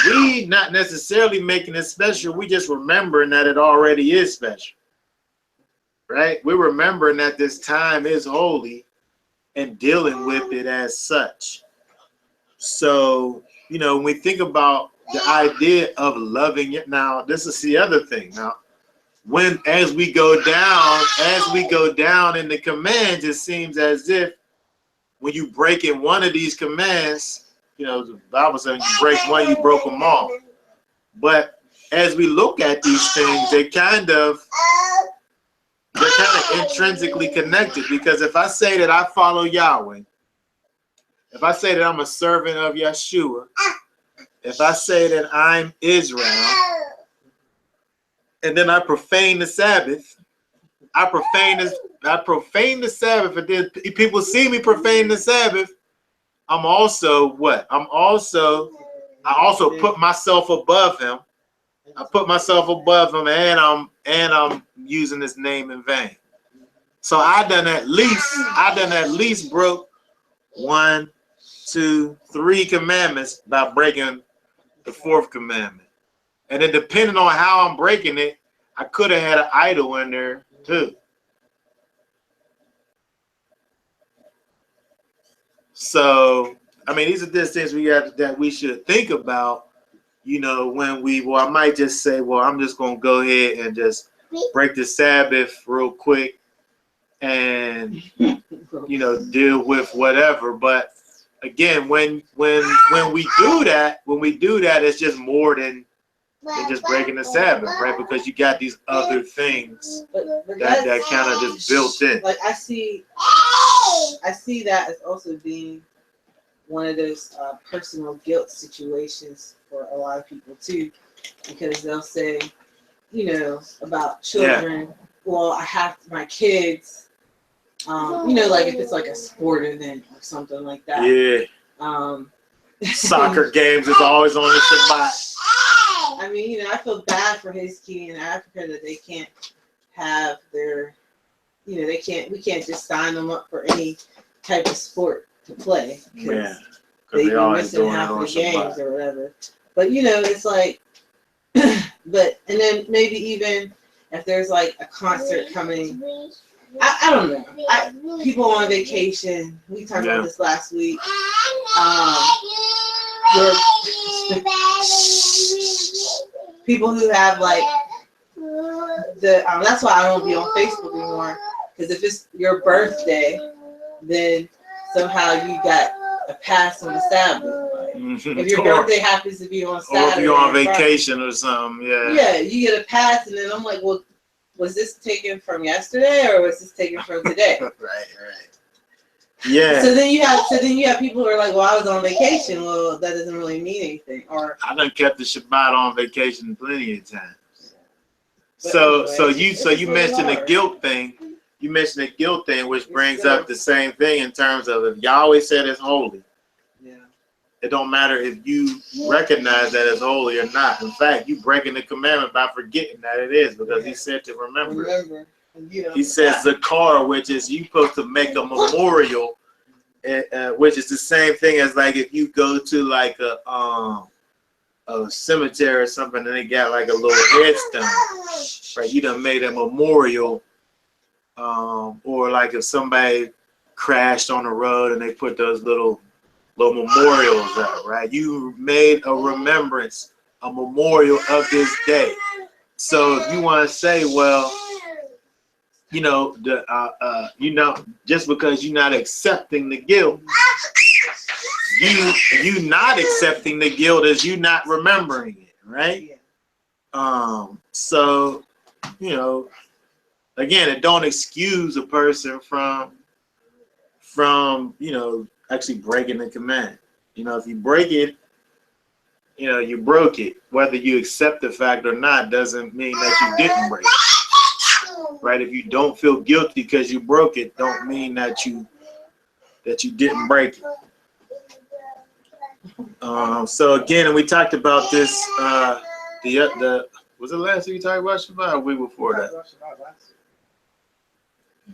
We not necessarily making it special, we just remembering that it already is special, right? We're remembering that this time is holy and dealing with it as such. So, when we think about the idea of loving it, now this is the other thing. Now, as we go down in the commands, it seems as if when you break in one of these commands, the Bible says when you break one, you broke them all. But as we look at these things, they're kind of intrinsically connected, because if I say that I follow Yahweh, if I say that I'm a servant of Yeshua, if I say that I'm Israel, and then I profane the Sabbath, I profane the Sabbath, and then people see me profane the Sabbath, I'm also what? I also put myself above him. I put myself above him, and I'm using his name in vain. So I done at least broke 1, 2, 3 commandments by breaking the 4th commandment. And then depending on how I'm breaking it, I could have had an idol in there too. So, these are just things that we should think about, when I might just say, well, I'm just going to go ahead and just break the Sabbath real quick and, deal with whatever. But again, when we do that, it's just more than just breaking the Sabbath, right? Because you got these other things that kind of just built in. Like I see that as also being one of those personal guilt situations for a lot of people too, because they'll say, about children, well, I have my kids, you know, like if it's like a sport event or something like that. Yeah. Soccer games is always on the Shabbat. I mean, you know, I feel bad for his kid in Africa that they can't have their, you know, we can't just sign them up for any type of sport to play. Yeah. They've been always missing doing it half on of the games Shabbat. or whatever. But, you know, it's like, but, and then maybe even if there's like a concert coming, I don't know. People on vacation, we talked about this last week. People who have like that's why I don't be on Facebook anymore, because if it's your birthday, then somehow you got a pass on the Sabbath. Like, if your birthday happens to be on Saturday, or if you're on vacation or something, yeah, you get a pass, and then I'm like, well, was this taken from yesterday or was this taken from today? Right. Yeah. So then you have people who are like, well, I was on vacation. Well, that doesn't really mean anything. Or I done kept the Shabbat on vacation plenty of times. So you mentioned the guilt thing. You mentioned the guilt thing, which brings up the same thing in terms of if Yahweh said it's holy. Yeah. It don't matter if you recognize that it's holy or not. In fact, you breaking the commandment by forgetting that it is, because he said to remember. He says zakar, which is you supposed to make a memorial, which is the same thing as like if you go to like a cemetery or something and they got like a little headstone, right? You done made a memorial, or like if somebody crashed on the road and they put those little memorials out, right? You made a remembrance, a memorial of this day. So if you want to say, well, you know, just because you're not accepting the guilt, you not accepting the guilt is you not remembering it, right? So, you know, again, it don't excuse a person from you know, actually breaking the command. You know, if you break it, you know, you broke it. Whether you accept the fact or not doesn't mean that you didn't break it. Right? If you don't feel guilty because you broke it, don't mean that you didn't break it. So again, and we talked about this. Was it last week you talked about Shabbat or a week before that?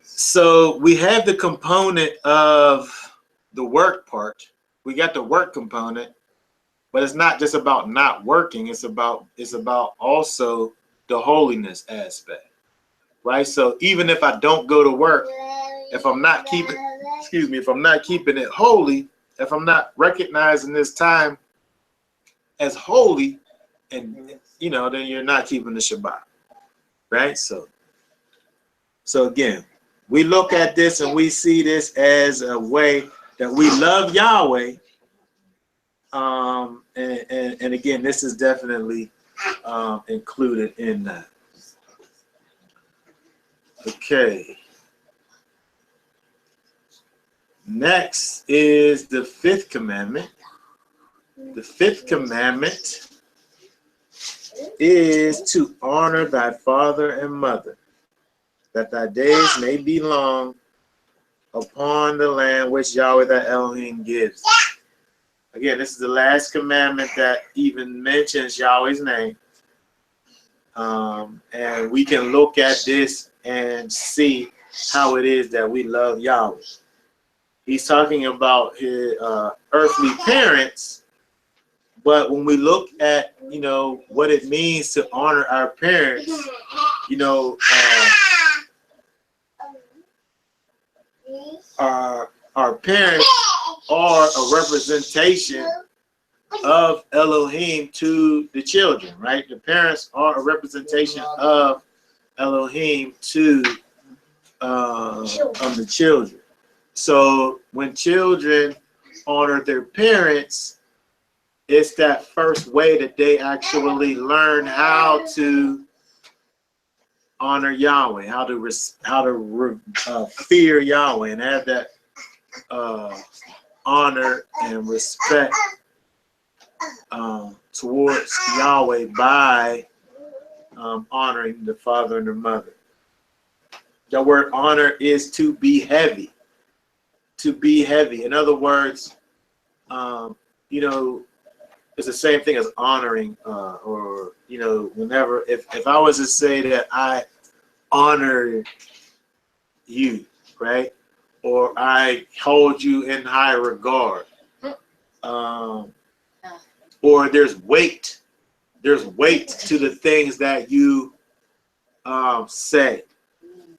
So we have the component of the work part. We got the work component, but it's not just about not working. It's about also the holiness aspect, right? So even if I don't go to work, if I'm not keeping it holy, if I'm not recognizing this time as holy, and you know, then you're not keeping the Shabbat, right? So again, we look at this and we see this as a way that we love Yahweh. And again, this is definitely included in that. Okay. Next is the fifth commandment. The fifth commandment is to honor thy father and mother, that thy days may be long upon the land which Yahweh thy Elohim gives. Again, this is the last commandment that even mentions Yahweh's name. And we can look at this and see how it is that we love Yahweh. He's talking about his earthly parents, but when we look at, you know, what it means to honor our parents, you know, our parents are a representation of Elohim to the children, right? The parents are a representation of Elohim to of the children. So when children honor their parents, it's that first way that they actually learn how to honor Yahweh, how to fear Yahweh, and have that honor and respect towards Yahweh by honoring the father and the mother. The word honor is to be heavy. To be heavy. In other words, you know, it's the same thing as honoring, or, you know, whenever, if I was to say that I honor you, right? Or I hold you in high regard. Or there's weight to the things that you say,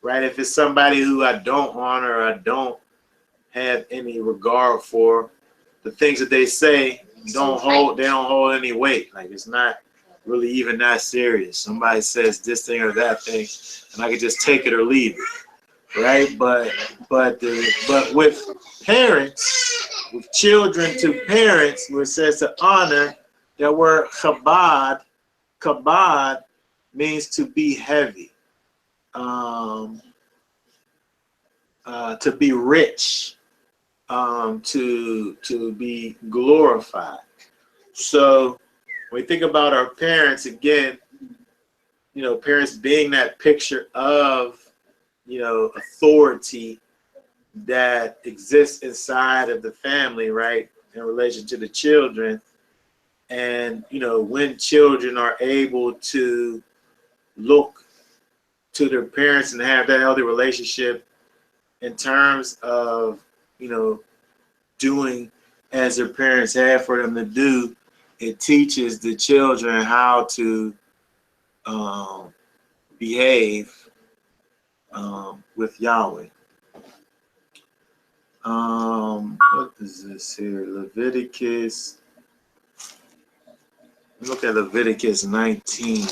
right? If it's somebody who I don't honor, I don't have any regard for, the things that they say they don't hold any weight. Like, it's not really even that serious. Somebody says this thing or that thing, and I can just take it or leave it, right? But with parents, with children to parents, where it says to honor, that word kabod means to be heavy, to be rich, to be glorified. So when we think about our parents, again, you know, parents being that picture of, you know, authority that exists inside of the family, right, in relation to the children. And, you know, when children are able to look to their parents and have that healthy relationship in terms of, you know, doing as their parents have for them to do, it teaches the children how to behave with Yahweh. What is this here? Leviticus. Look at Leviticus 19.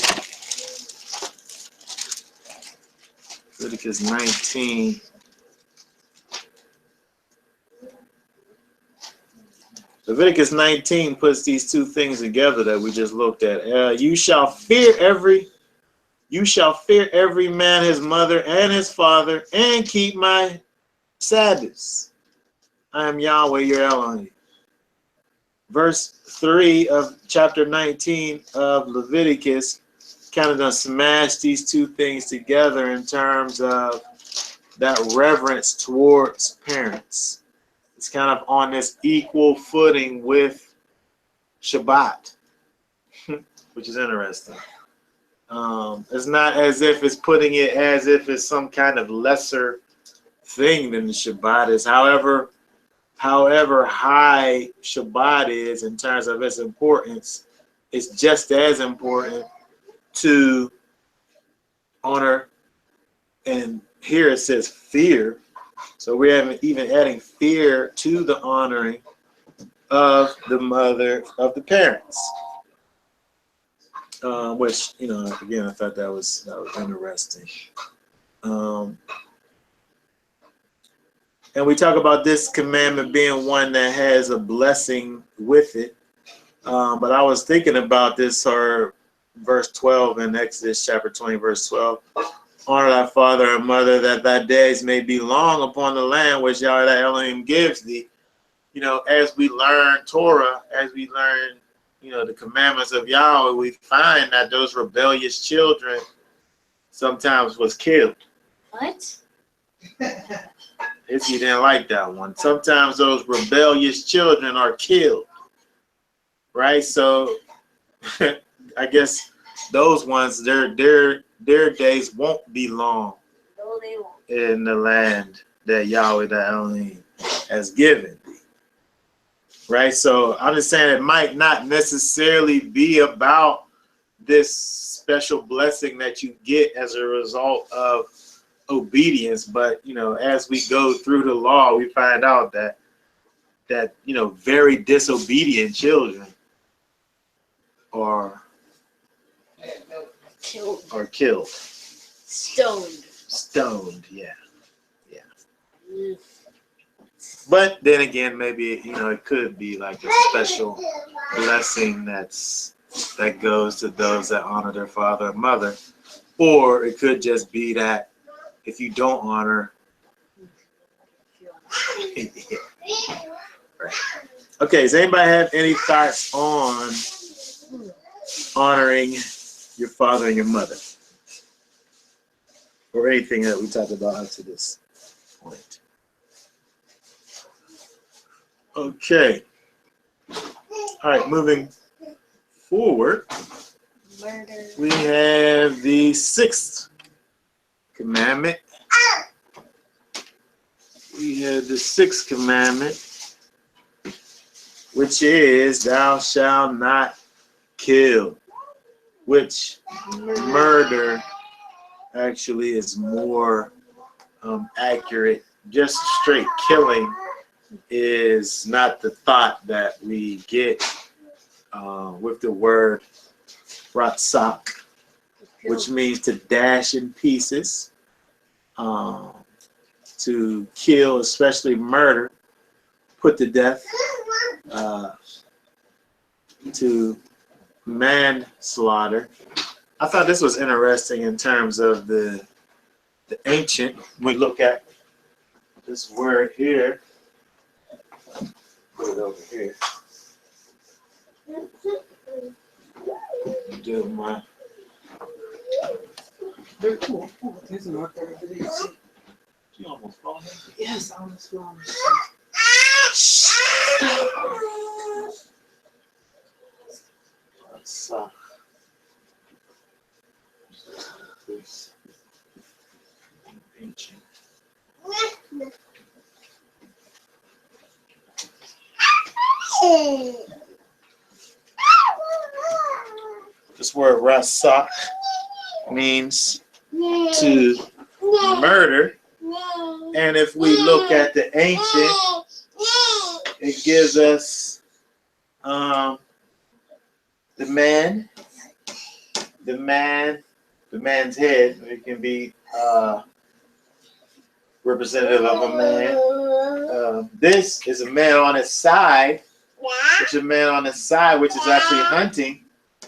Leviticus 19. Leviticus 19 puts these two things together that we just looked at. You shall fear every man his mother and his father, and keep my Sabbaths. I am Yahweh your Elohim. Verse 3 of chapter 19 of Leviticus kind of gonna smash these two things together in terms of that reverence towards parents. It's kind of on this equal footing with Shabbat, which is interesting. It's not as if it's putting it as if it's some kind of lesser thing than the Shabbat is. However high Shabbat is in terms of its importance, it's just as important to honor. And here it says fear. So we're even adding fear to the honoring of the mother, of the parents. Which, you know, again, I thought that was interesting. And we talk about this commandment being one that has a blessing with it. But I was thinking about this, or verse 12 in Exodus chapter 20, verse 12. Honor thy father and mother, that thy days may be long upon the land which Yahweh thy Elohim gives thee. You know, as we learn Torah, as we learn, you know, the commandments of Yahweh, we find that those rebellious children sometimes was killed. What? If you didn't like that one, sometimes those rebellious children are killed, right? So I guess those ones, their days won't be long. No, they won't. In the land that Yahweh the Elohim has given, right? So I'm just saying it might not necessarily be about this special blessing that you get as a result of obedience, but, you know, as we go through the law, we find out that you know, very disobedient children are killed. Stoned, yeah. But then again, maybe, you know, it could be like a special blessing that goes to those that honor their father and mother, or it could just be that if you don't honor. Okay, does anybody have any thoughts on honoring your father and your mother? or anything that we talked about up to this point. Okay. All right, moving forward, Murder. we have the 6th commandment. We have the 6th commandment, which is thou shalt not kill, which murder actually is more accurate. Just straight killing is not the thought that we get with the word ratsak, which means to dash in pieces, to kill, especially murder, put to death, to manslaughter. I thought this was interesting in terms of the ancient. We look at this word here. Put it over here. Do my. They're cool. There's a marker over there. You almost falling. Yes, I almost fell on This ancient. This word rasak means to murder, and if we look at the ancient, it gives us the man's head. It can be representative of a man. This is a man on his side, which is a man on his side, which is actually hunting.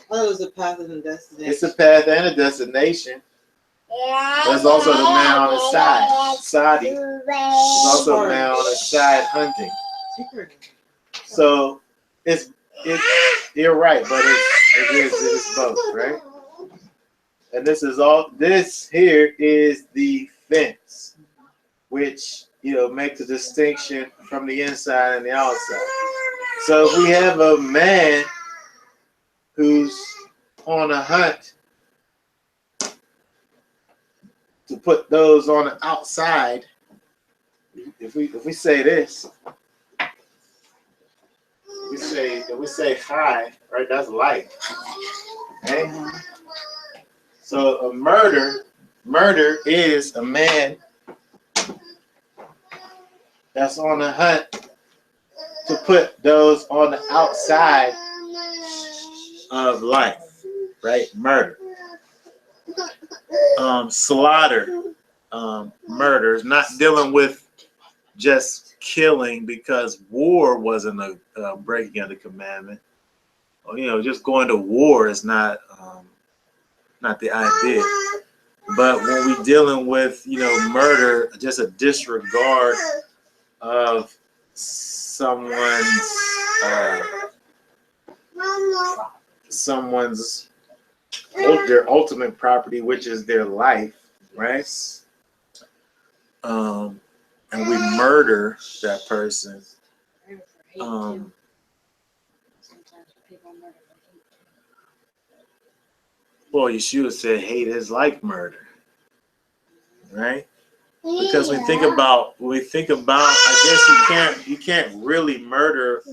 Oh, it was a path and a destination. It's a path and a destination. There's also the man on his side, Sadi. There's also a man on his side hunting. So you're right, but it's both, right? And this here is the fence, which makes a distinction from the inside and the outside. So if we have a man who's on a hunt, to put those on the outside, if we say this, if we say hi, right? That's life. Okay? So a murder is a man that's on a hunt to put those on the outside of life, right? Murder. Slaughter, murder is not dealing with just killing, because war wasn't a breaking of the commandment. Just going to war is not the idea. But when we're dealing with murder, just a disregard of someone's their ultimate property, which is their life, right? And we murder that person. Well, Yeshua said hate is like murder, right? Because we think about, I guess you can't really murder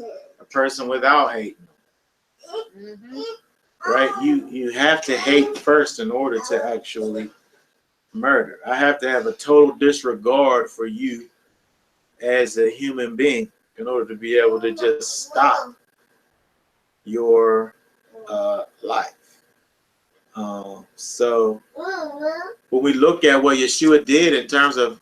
a person without hating, right? You have to hate first in order to actually murder. I have to have a total disregard for you as a human being in order to be able to just stop your life. So when we look at what Yeshua did in terms of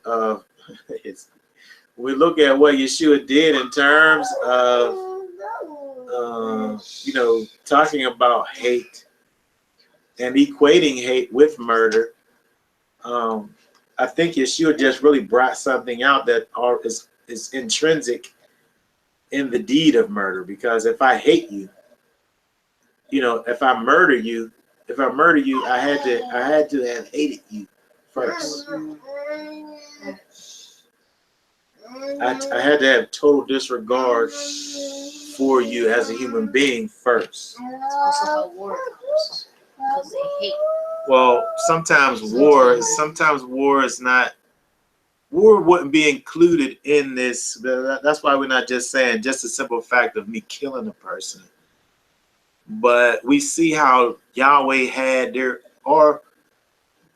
talking about hate and equating hate with murder, I think Yeshua just really brought something out that is intrinsic in the deed of murder. Because if I hate you, if I murder you, I had to have hated you first. I had to have total disregard for you as a human being first. That's also how war comes. Because they hate. Well, sometimes war is not. War wouldn't be included in this. That's why we're not just saying just the simple fact of me killing a person. But we see how Yahweh had, there are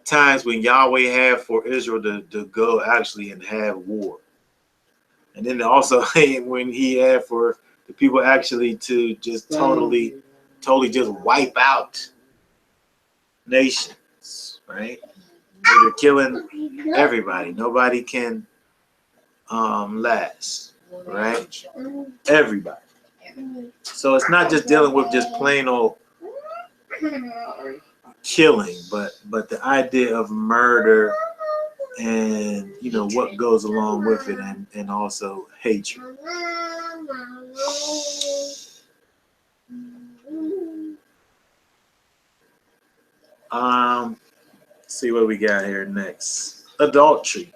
times when Yahweh had for Israel to go actually and have war. And then also when he had for the people actually to just totally just wipe out nations, right? They're killing everybody. Nobody can last, right? Everybody. So it's not just dealing with just plain old killing, but the idea of murder and what goes along with it, and also hatred. See what we got here next. Adultery.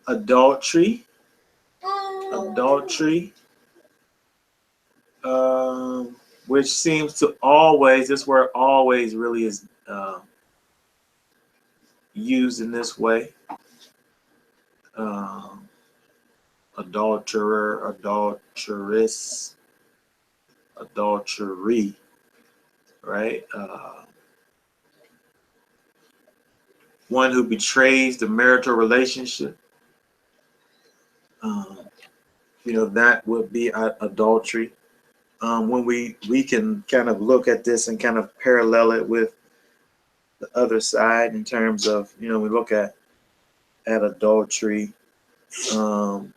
Adultery. Which seems to always, this word always really is used in this way. Adulterer, adulteress, adultery, right? One who betrays the marital relationship. That would be adultery. When we can kind of look at this and kind of parallel it with the other side in terms of, we look at adultery. When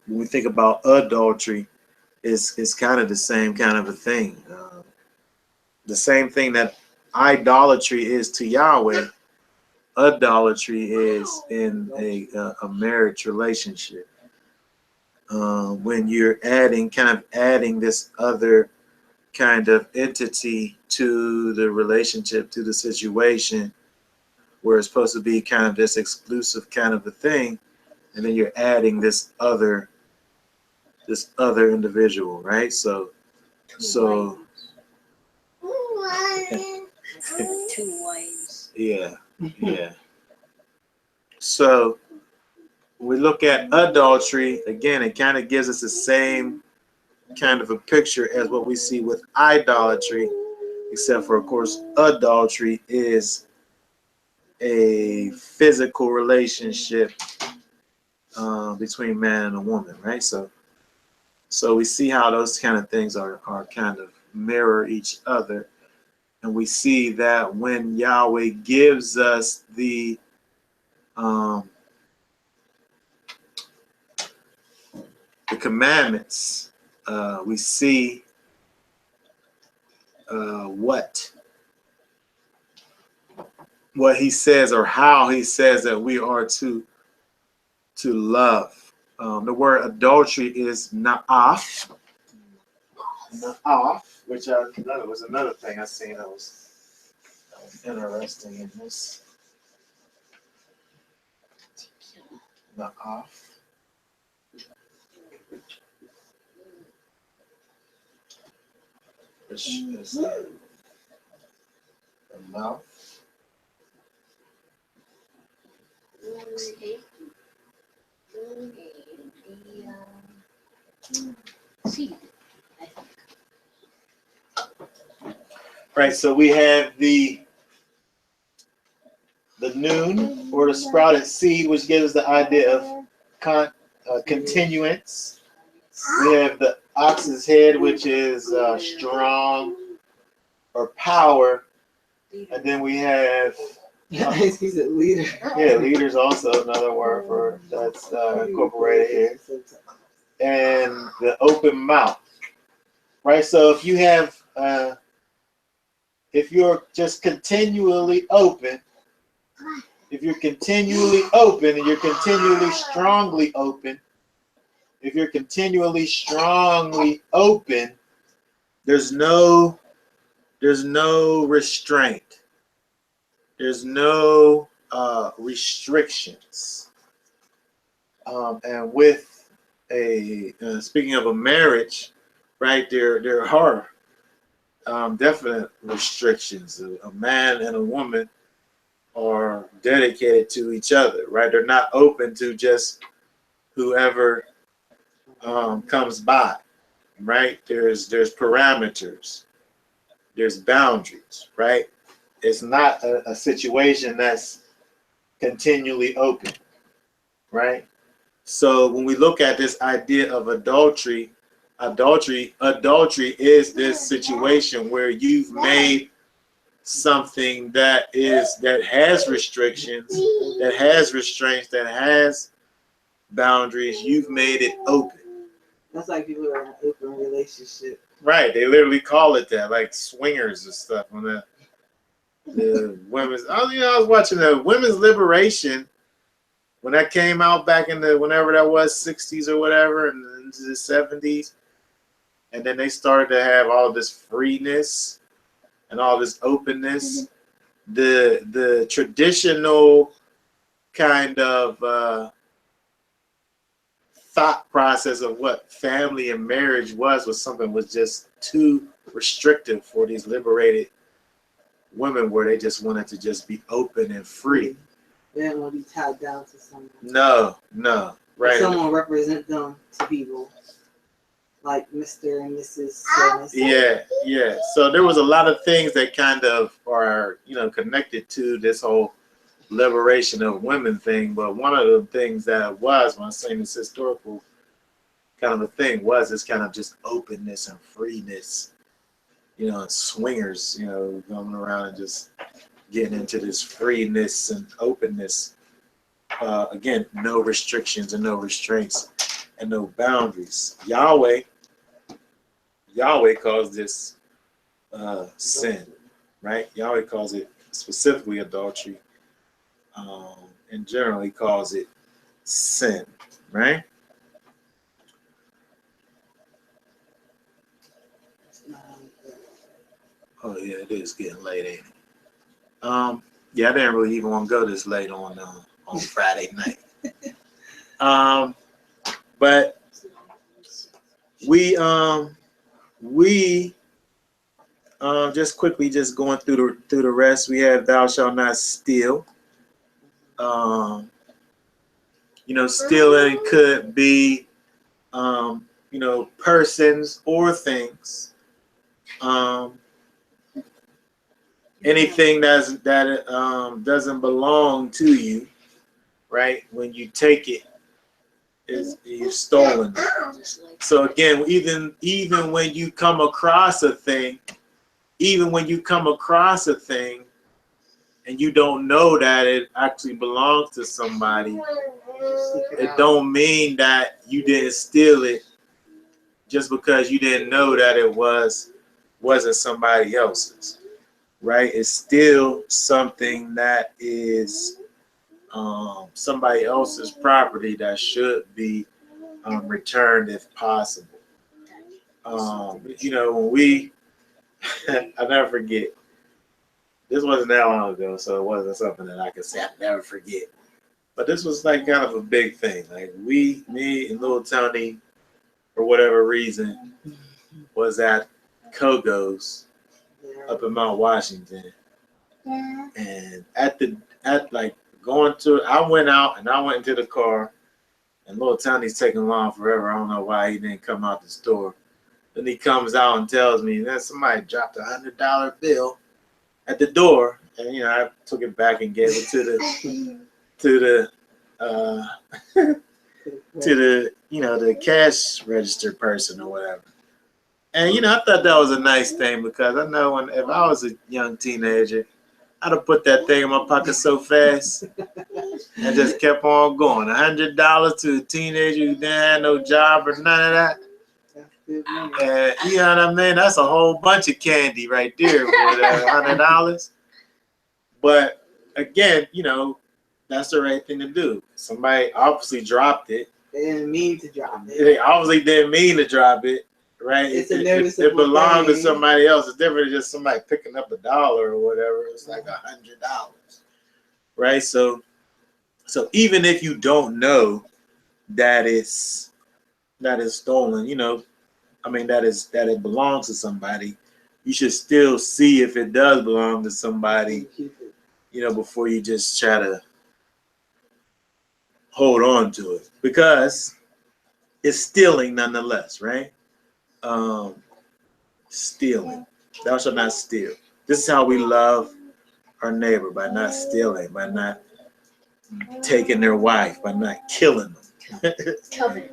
we think about adultery, it's kind of the same kind of a thing. The same thing that idolatry is to Yahweh, idolatry is in a marriage relationship. When you're adding this other kind of entity to the relationship, to the situation, where it's supposed to be kind of this exclusive kind of a thing, and then you're adding this other individual, right? So Two wives. Yeah. So we look at adultery again. It kind of gives us the same kind of a picture as what we see with idolatry, except for, of course, adultery is a physical relationship between man and a woman, right? So we see how those kind of things are kind of mirror each other. And we see that when Yahweh gives us the commandments, we see what he says, or how he says that we are to love. The word adultery is na'af, which was another thing I seen that was interesting in this. Na'af. Which is the mouth. Right, so we have the noon, or the sprouted seed, which gives the idea of continuance. We have the ox's head, which is strong or power, and then we have he's a leader. Yeah, leader is also another word for that's incorporated here, and the open mouth. Right, so if you have if you're just continually open, and you're continually strongly open, there's no there's no restraint. There's no restrictions. And with a speaking of a marriage, right, there are definite restrictions. A man and a woman are dedicated to each other, right? They're not open to just whoever comes by, right? There's parameters, there's boundaries, right? It's not a situation that's continually open, right? So when we look at this idea of adultery is this situation where you've made something that has restrictions, that has restraints, that has boundaries. You've made it open. That's like people are in an open relationship. Right. They literally call it that, like swingers and stuff on that. The women's. Oh, I was watching the women's liberation when that came out back in the whenever that was 60s or whatever, and into the 70s, and then they started to have all this freeness and all this openness. The traditional kind of thought process of what family and marriage was something was just too restrictive for these liberated women, where they just wanted to just be open and free. They didn't want to be tied down to someone. No, right. Someone represent them to people, like Mr. and Mrs. Yeah. So there was a lot of things that kind of are, connected to this whole liberation of women thing. But one of the things that was, when I'm saying this historical kind of a thing, was this kind of just openness and freeness, and swingers, going around and just getting into this freeness and openness. Again, no restrictions and no restraints and no boundaries. Yahweh calls this sin, right? Yahweh calls it specifically adultery. And generally calls it sin, right? Oh yeah, it is getting late, ain't it? Yeah, I didn't really even want to go this late on Friday night. But we just quickly just going through the rest. We have thou shalt not steal. Stealing could be persons or things. Anything that doesn't belong to you, right? When you take it, you're stolen. So again, even when you come across a thing, and you don't know that it actually belongs to somebody, it don't mean that you didn't steal it just because you didn't know that it wasn't somebody else's. Right? It's still something that is somebody else's property that should be returned if possible. When we, I never forget, this wasn't that long ago, so it wasn't something that I could say I'll never forget. But this was like kind of a big thing. Like me and little Tony, for whatever reason, was at Kogo's up in Mount Washington, and I went out and I went into the car, and little Tony's taking long forever. I don't know why he didn't come out the store. Then he comes out and tells me that somebody dropped $100 bill at the door, and I took it back and gave it to the the cash register person or whatever. And I thought that was a nice thing, because I know if I was a young teenager, I'd have put that thing in my pocket so fast and just kept on going. $100 to a teenager who didn't have no job or none of that. And you know what I mean? That's a whole bunch of candy right there for $100. But again, that's the right thing to do. Somebody obviously dropped it. They didn't mean to drop it. They obviously didn't mean to drop it. right? It's It, a it, noticeable it belongs to thing. somebody else. It's different than just somebody picking up $1 or whatever. It's like $100, right? So even if you don't know that it's stolen, that it belongs to somebody, you should still see if it does belong to somebody, before you just try to hold on to it, because it's stealing nonetheless, right? Stealing. Thou shalt not steal. This is how we love our neighbor, by not stealing, by not taking their wife, by not killing them. Covenant.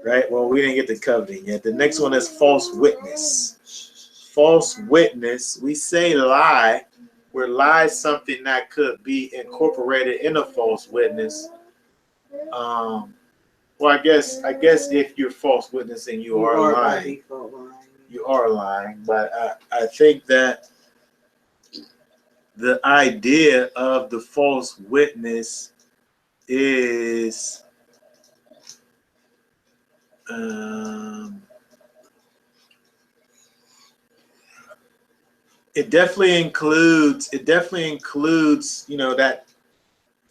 Right? Well, we didn't get to coveting yet. The next one is false witness. False witness, we say lie, where lie is something that could be incorporated in a false witness. Well, I guess if you're false witnessing, you are lying. You are lying, but I think that the idea of the false witness is it definitely includes that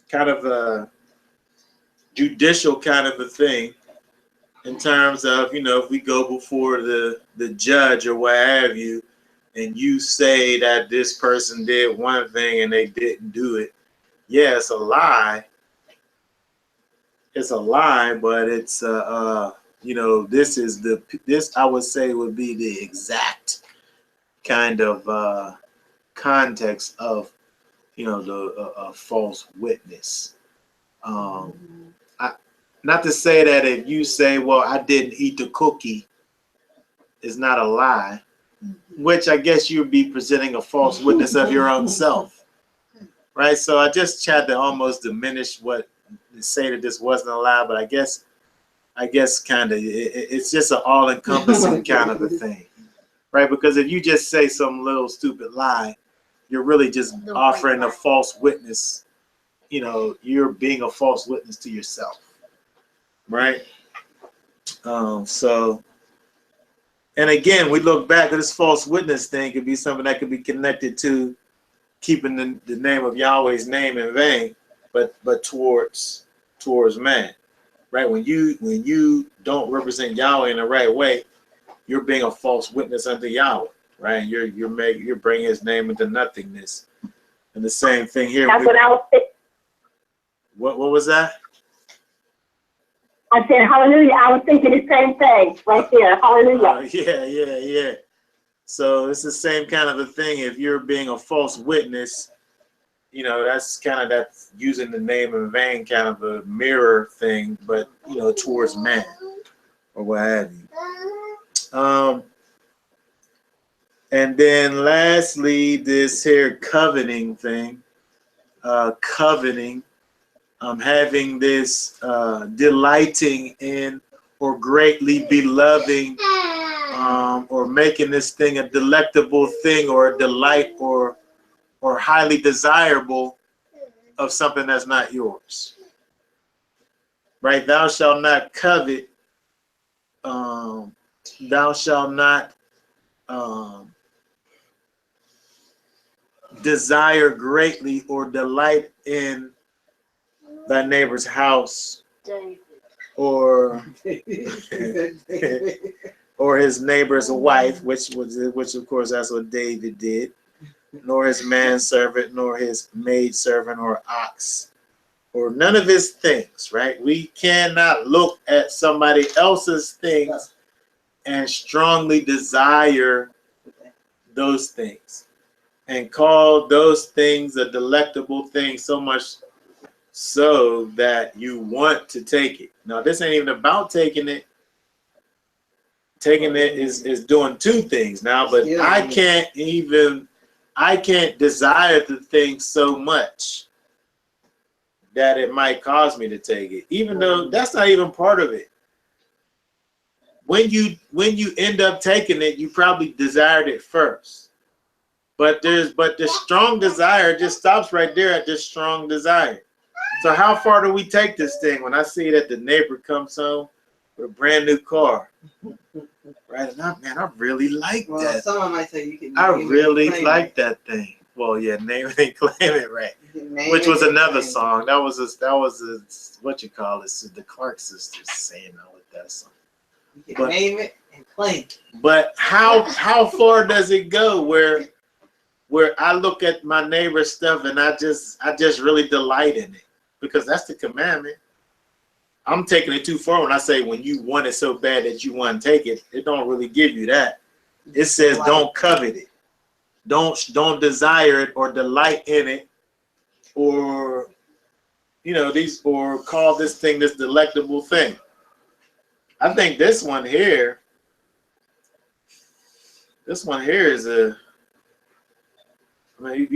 kind of a judicial kind of a thing, in terms of, if we go before the judge or what have you, and you say that this person did one thing and they didn't do it. Yeah, it's a lie. It's a lie, but it's this I would say would be the exact kind of context of the false witness. Not to say that if you say, well, I didn't eat the cookie, it's not a lie, which I guess you'd be presenting a false witness of your own self, right? So I just tried to almost diminish say that this wasn't a lie, but I guess kind of it's just an all-encompassing kind of a thing, right? Because if you just say some little stupid lie, you're really just offering a false witness. You're being a false witness to yourself, right? And again, we look back at this false witness thing. Could be something that could be connected to keeping the name of Yahweh's name in vain, but towards man, right? When you don't represent Yahweh in the right way, you're being a false witness unto Yahweh, right? You're bringing His name into nothingness. And the same thing here. That's what I was thinking. What was that? I said, hallelujah. I was thinking the same thing right there. Hallelujah. Yeah. So it's the same kind of a thing. If you're being a false witness, that's kind of that using the name in vain kind of a mirror thing, but towards man or what have you. And then lastly, this here coveting thing. Coveting. Having this delighting in or greatly beloving, or making this thing a delectable thing or a delight or highly desirable of something that's not yours. Right? Thou shalt not covet. Thou shalt not desire greatly or delight in thy neighbor's house, or or his neighbor's wife, which of course that's what David did, nor his manservant, nor his maidservant or ox, or none of his things, right? We cannot look at somebody else's things and strongly desire those things and call those things a delectable thing, so much so that you want to take it. Now, this ain't even about taking it. Taking it is doing two things now, but I can't desire the thing so much that it might cause me to take it, even though that's not even part of it. When you end up taking it, you probably desired it first. But the strong desire just stops right there at this strong desire. So how far do we take this thing? When I see that the neighbor comes home with a brand new car. Right? And I really like Well, that. someone might say you can. I name it, really claim like it. that thing. Well, yeah, name it and claim it, right? You can name Which it was and another claim it. song. That was what you call it? The Clark sisters saying all of that song. You can name it and claim it. But how far does it go where I look at my neighbor's stuff and I just really delight in it? Because that's the commandment. I'm taking it too far when I say when you want it so bad that you want to take it. It don't really give you that. It says don't covet it. Don't desire it or delight in it, or or call this thing this delectable thing. I think this one here is you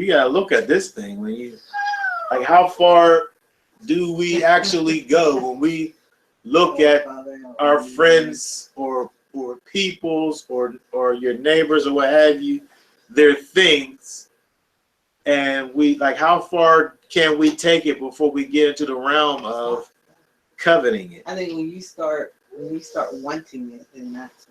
gotta look at this thing when you like how far do we actually go when we look at our friends or people's or your neighbors or what have you, their things, and we like how far can we take it before we get into the realm of coveting it? I think when you start wanting it, then that's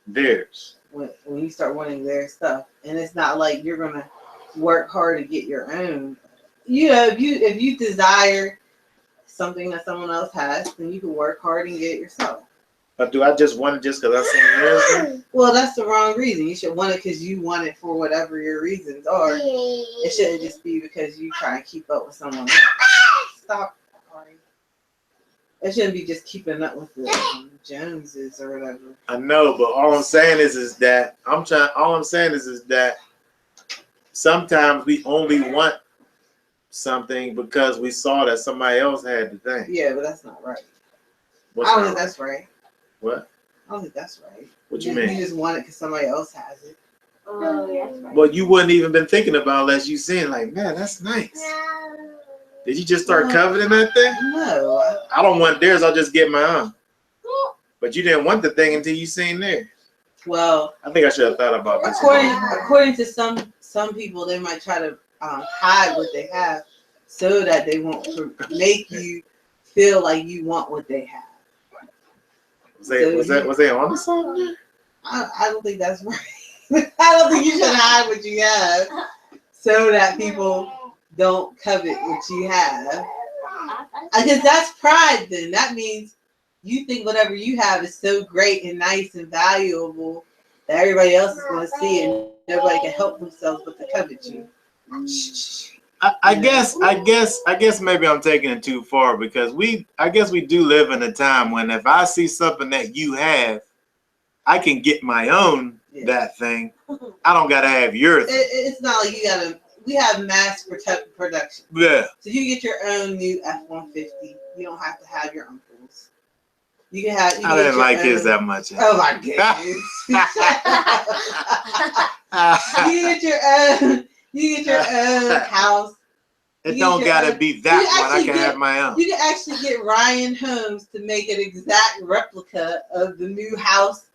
Theirs. when you start wanting their stuff, and it's not like you're gonna work hard to get your own. You know, if you desire something that someone else has, then you can work hard and get it yourself. But do I just want it just because I seen theirs? Well, that's the wrong reason. You should want it because you want it for whatever your reasons are. It shouldn't just be because you try and keep up with someone else. Stop. It shouldn't be just keeping up with the Joneses or whatever. I know, but all I'm saying is that sometimes we only want something because we saw that somebody else had the thing. Yeah, but that's not right. What's I don't not think right? that's right. What? I don't think that's right. What you mean? You just want it because somebody else has it. Oh, that's right. Well, you wouldn't even been thinking about unless you seen like, man, that's nice. Did you just start coveting that thing? No. I don't want theirs. I'll just get my own. But you didn't want the thing until you seen theirs. Well, I think I should have thought about this. according to some people, they might try to hide what they have so that they won't make you feel like you want what they have. Was they on to something? I don't think that's right. I don't think you should hide what you have so that people don't covet what you have. Because that's pride then. That means you think whatever you have is so great and nice and valuable that everybody else is going to see it and nobody can help themselves but to covet you. I guess maybe I'm taking it too far because I guess we do live in a time when if I see something that you have, I can get my own that thing. I don't gotta have yours. It's not like you gotta. We have mass production. Yeah. So you get your own new F-150. You don't have to have your uncle's. You can have. I didn't like his that much. Oh my goodness. You get your own house. It don't gotta be that one. I can have my own. You can actually get Ryan Holmes to make an exact replica of the new house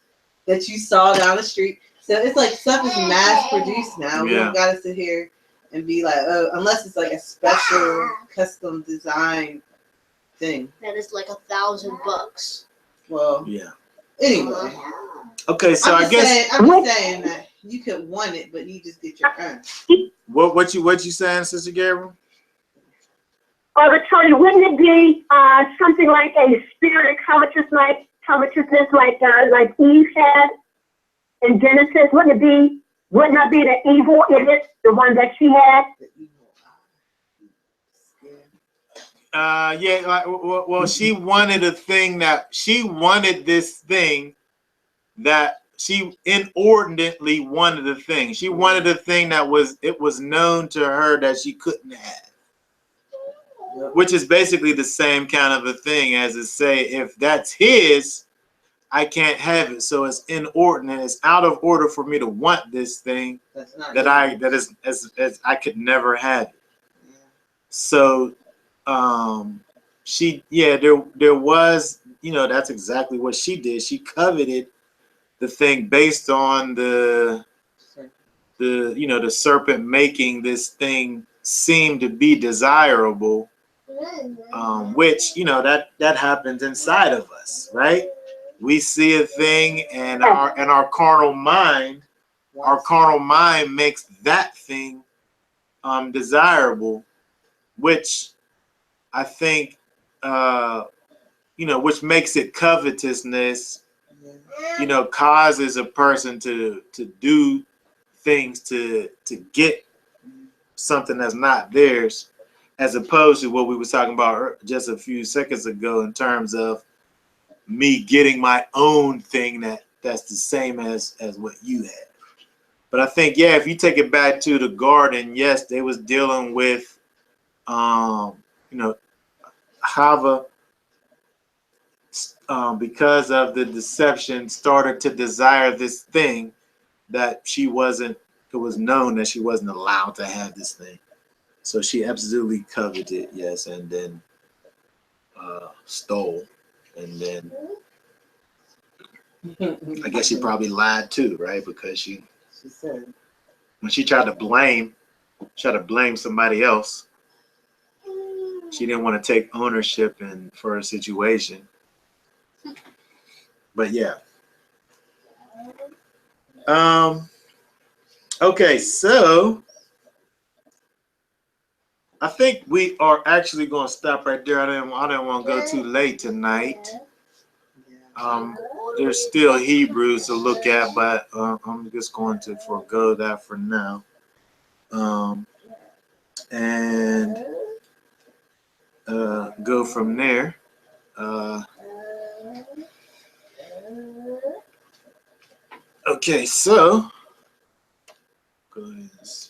that you saw down the street. So it's like stuff is mass produced now. We don't gotta sit here and be like, oh, unless it's like a special custom design thing. That is like $1,000. Well, yeah. Anyway. Okay, so I'm just saying that you could want it, but you just get your own. What you saying, Sister Gabriel? But Tony, wouldn't it be something like a spirit of covetousness like Eve had in Genesis? Wouldn't that be the evil in it, the one that she had? Well, she wanted this thing that she inordinately wanted a thing. She wanted a thing that was known to her that she couldn't have. Which is basically the same kind of a thing as to say, if that's his, I can't have it. So it's inordinate. It's out of order for me to want this thing that I could never have it. Yeah. So there was, that's exactly what she did. She coveted the thing based on the serpent making this thing seem to be desirable. which, you know, that happens inside of us, right? We see a thing, and our carnal mind makes that thing desirable, which I think you know, which makes it covetousness, you know, causes a person to do things to get something that's not theirs, as opposed to what we were talking about just a few seconds ago in terms of me getting my own thing that's the same as what you have. But I think, yeah, if you take it back to the garden, yes, they was dealing with you know, Hava, because of the deception, started to desire this thing that she wasn't, it was known that she wasn't allowed to have this thing. So she absolutely coveted, yes, and then stole. And then I guess she probably lied too, right? Because she said, when she tried to blame somebody else, she didn't want to take ownership for a situation. But yeah. Okay, so I think we are actually going to stop right there. I didn't want to go too late tonight. There's still Hebrews to look at, but I'm just going to forego that for now. And go from there. Okay, so go ahead.